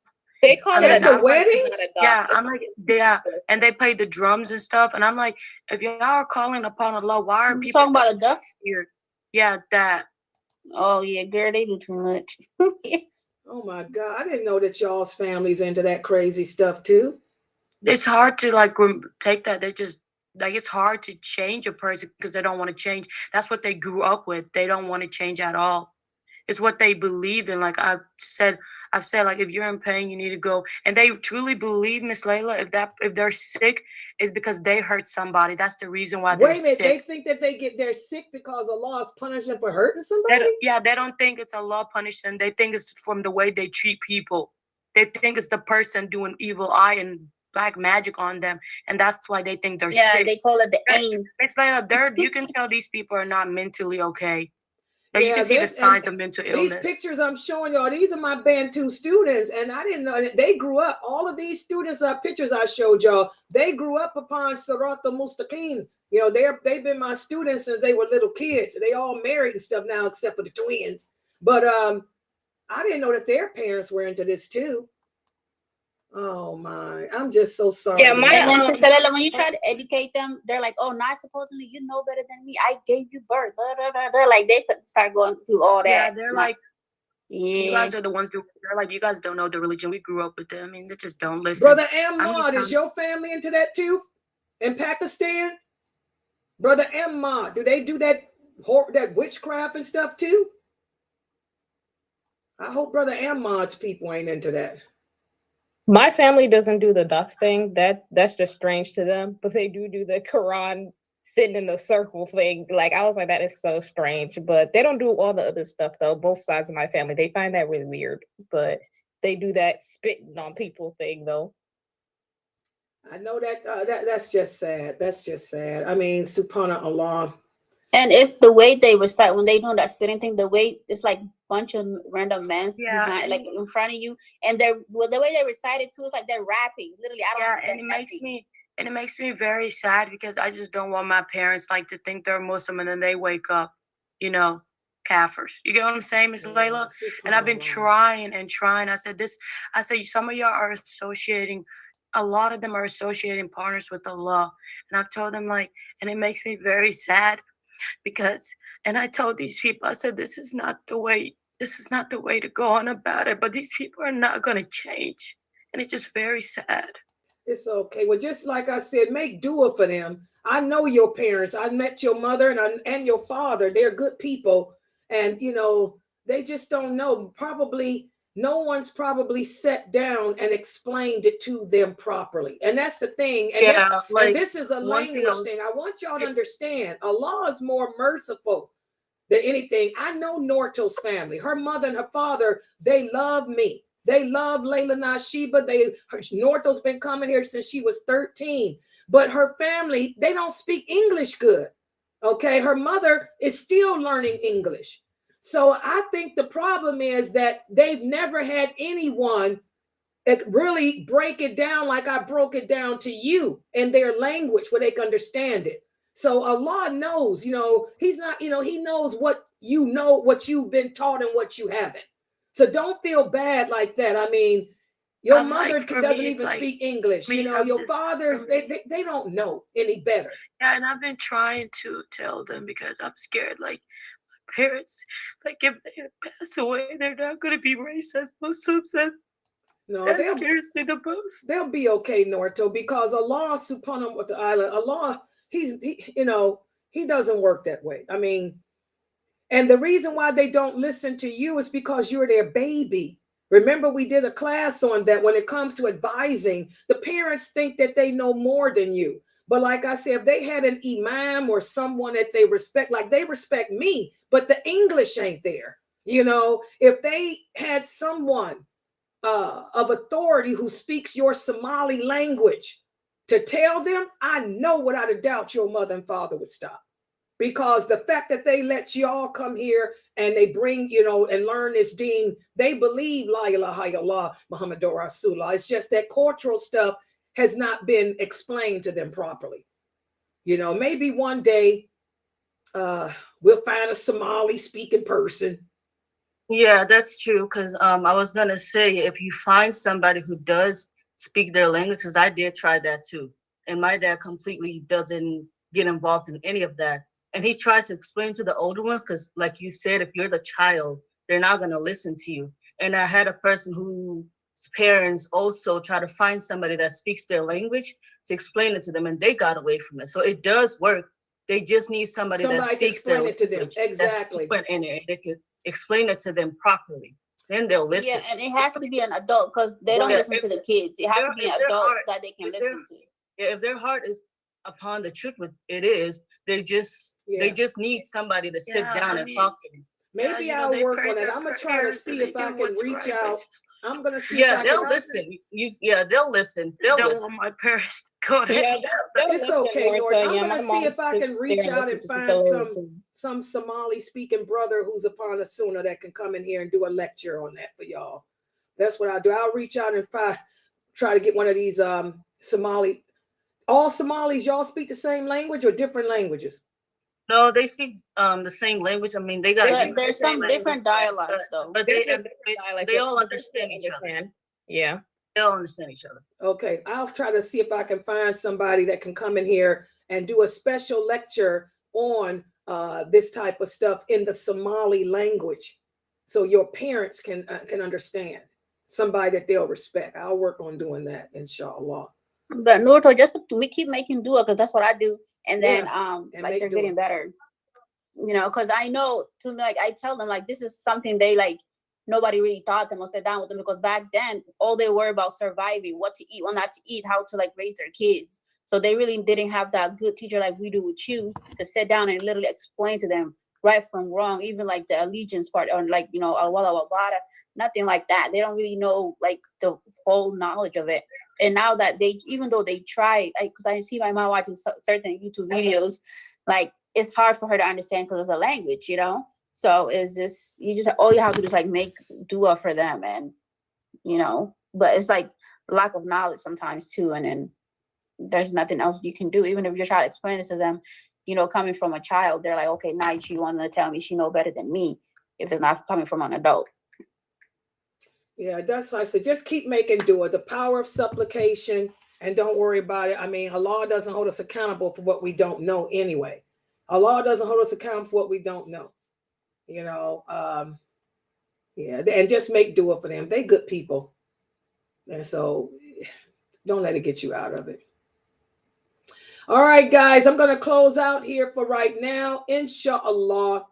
They call it a wedding. Yeah, I'm like, and they play the drums and stuff, and I'm like, if y'all are calling upon Allah, why are people talking about a dust here? Yeah, that. Oh yeah, girl, they do too much. Oh my God, I didn't know that y'all's families into that crazy stuff too. It's hard to like take that. They just like, it's hard to change a person because they don't want to change. That's what they grew up with. They don't want to change at all. It's what they believe in. Like I've said like, if you're in pain, you need to go. And they truly believe, Miss Layla, if they're sick, it's because they hurt somebody. That's the reason why they're sick. Wait a minute, they think that they're sick because Allah is punishing them for hurting somebody? They don't think it's Allah punishing them. They think it's from the way they treat people. They think it's the person doing evil eye and black magic on them, and that's why they think they're sick. Yeah, they call it the aim. It's like you can tell these people are not mentally okay. And you can see the signs of mental illness. These pictures I'm showing y'all, these are my Bantu students, and I didn't know they grew up. All of these students, pictures I showed y'all, they grew up upon Sirat al-Mustaqim. You know, they've been my students since they were little kids. They all married and stuff now, except for the twins. But I didn't know that their parents were into this too. Oh my, I'm just so sorry. Yeah, and then Sister Lela, when you try to educate them, they're like, oh, not supposedly you know better than me. I gave you birth. They're like, they start going through all that. Yeah, they're like, you guys are the ones who, they're like, you guys don't know the religion. We grew up with them. I mean, they just don't listen. Brother Ahmad, is your family into that too? In Pakistan? Brother Ahmad, do they do that witchcraft and stuff too? I hope Brother Ahmad's people ain't into that. My family doesn't do the dust thing. That's just strange to them. But they do the Quran sitting in a circle thing. Like, I was like, that is so strange. But they don't do all the other stuff though. Both sides of my family, they find that really weird. But they do that spitting on people thing though. I know that's just sad. That's just sad. I mean, subhanallah. And it's the way they recite when they do that spitting thing. The way it's like a bunch of random men behind, like in front of you, and the way they recite it too is like they're rapping. Literally, I don't understand. And it makes me very sad because I just don't want my parents like to think they're Muslim and then they wake up, you know, kafirs. You get what I'm saying, Miss Layla? And I've been trying and trying. I said some of y'all are associating. A lot of them are associating partners with Allah, and I've told them like, and it makes me very sad. Because, and I told these people, I said, this is not the way to go on about it, but these people are not going to change. And it's just very sad. It's okay. Well, just like I said, make dua for them. I know your parents. I met your mother and your father. They're good people. And, you know, they just don't know. Probably no one's probably sat down and explained it to them properly. And that's the thing. And, and this is a language thing. I want y'all to understand. Allah is more merciful than anything. I know Norto's family. Her mother and her father, they love me. They love lailanasheeba. Norto's been coming here since she was 13. But her family, they don't speak English good. Okay? Her mother is still learning English. So I think the problem is that they've never had anyone that really break it down like I broke it down to you in their language where they can understand it. So Allah knows, you know, he's not, you know, he knows what you know, what you've been taught and what you haven't. So don't feel bad like that. I mean, your mother doesn't even speak English. You know, your fathers, they don't know any better. Yeah, and I've been trying to tell them because I'm scared, like, parents, like if they pass away, they're not going to be raised as Muslims. No, that scares me the most. They'll be okay, Norto, because Allah subhanahu wa ta'ala, Allah, he doesn't work that way. I mean, and the reason why they don't listen to you is because you're their baby. Remember, we did a class on that. When it comes to advising, the parents think that they know more than you. But like I said, if they had an imam or someone that they respect, like they respect me, but the English ain't there. You know, if they had someone of authority who speaks your Somali language to tell them, I know without a doubt your mother and father would stop. Because the fact that they let y'all come here and they bring, you know, and learn this deen, they believe La ilaha illallah Muhammadur Rasulullah. It's just that cultural stuff has not been explained to them properly. You know, maybe one day we'll find a Somali speaking person. Yeah, that's true. Because I was going to say, if you find somebody who does speak their language, because I did try that too. And my dad completely doesn't get involved in any of that. And he tries to explain to the older ones, because like you said, if you're the child, they're not going to listen to you. And I had a person whose parents also try to find somebody that speaks their language to explain it to them, and they got away from it. So it does work. They just need somebody that speaks their language. Exactly. And they can explain it to them properly. Then they'll listen. Yeah, and it has to be an adult, because they don't listen to the kids. It has to be an adult that they can listen to. Yeah, if their heart is upon the truth, it is. They just need somebody to sit down and talk to them. Maybe I'll work on it. I'm gonna try to see if I can reach out. I'm gonna see. Yeah, they'll listen. They'll listen. They'll listen. My parents go ahead. Yeah, It's okay, Nord. I'm gonna see if I can reach out and find some Somali speaking brother who's upon a Sunnah that can come in here and do a lecture on that for y'all. That's what I'll do. I'll reach out and try to get one of these Somali. All Somalis, y'all speak the same language or different languages? No, they speak the same language. I mean, they got there's some different dialects though. But they all understand each other. Yeah. They all understand each other. Okay, I'll try to see if I can find somebody that can come in here and do a special lecture on this type of stuff in the Somali language, so your parents can understand, somebody that they'll respect. I'll work on doing that, inshallah. But Nurto, we keep making dua because that's what I do, and then like they're getting better, you know, because I know I tell them like this is something they like. Nobody really taught them or sat down with them, because back then all they were about surviving, what to eat, what not to eat, how to like raise their kids. So they really didn't have that good teacher like we do with you to sit down and literally explain to them right from wrong, even like the allegiance part, or like, you know, al-wala wal-bara, nothing like that. They don't really know like the full knowledge of it. And now that even though they try, because I see my mom watching certain YouTube videos, like it's hard for her to understand because it's a language, you know. So it's just all you have to do is like make dua for them, and you know. But it's like lack of knowledge sometimes too, and then there's nothing else you can do. Even if you try to explain it to them, you know, coming from a child, they're like, okay, now she wanted to tell me she know better than me, if it's not coming from an adult. Yeah, that's why I said just keep making dua, the power of supplication, and don't worry about it. I mean, Allah doesn't hold us accountable for what we don't know anyway. Allah doesn't hold us accountable for what we don't know. You know, yeah, and just make dua for them. They good people. And so don't let it get you out of it. All right, guys, I'm going to close out here for right now. Inshallah.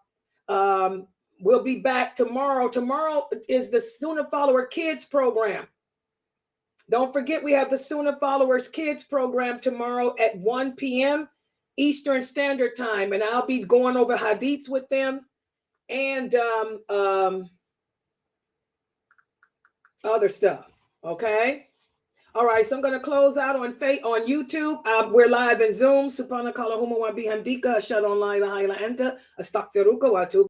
We'll be back tomorrow. Tomorrow is the Sunnah Follower Kids program. Don't forget, we have the Sunnah Followers Kids program tomorrow at 1 p.m. Eastern Standard Time. And I'll be going over hadiths with them and other stuff. Okay. All right. So I'm going to close out on YouTube. We're live in Zoom. Subhanakallahumma wa bihamdika. Ashhadu an la ilaha illa anta. Astaghfiruka wa atubu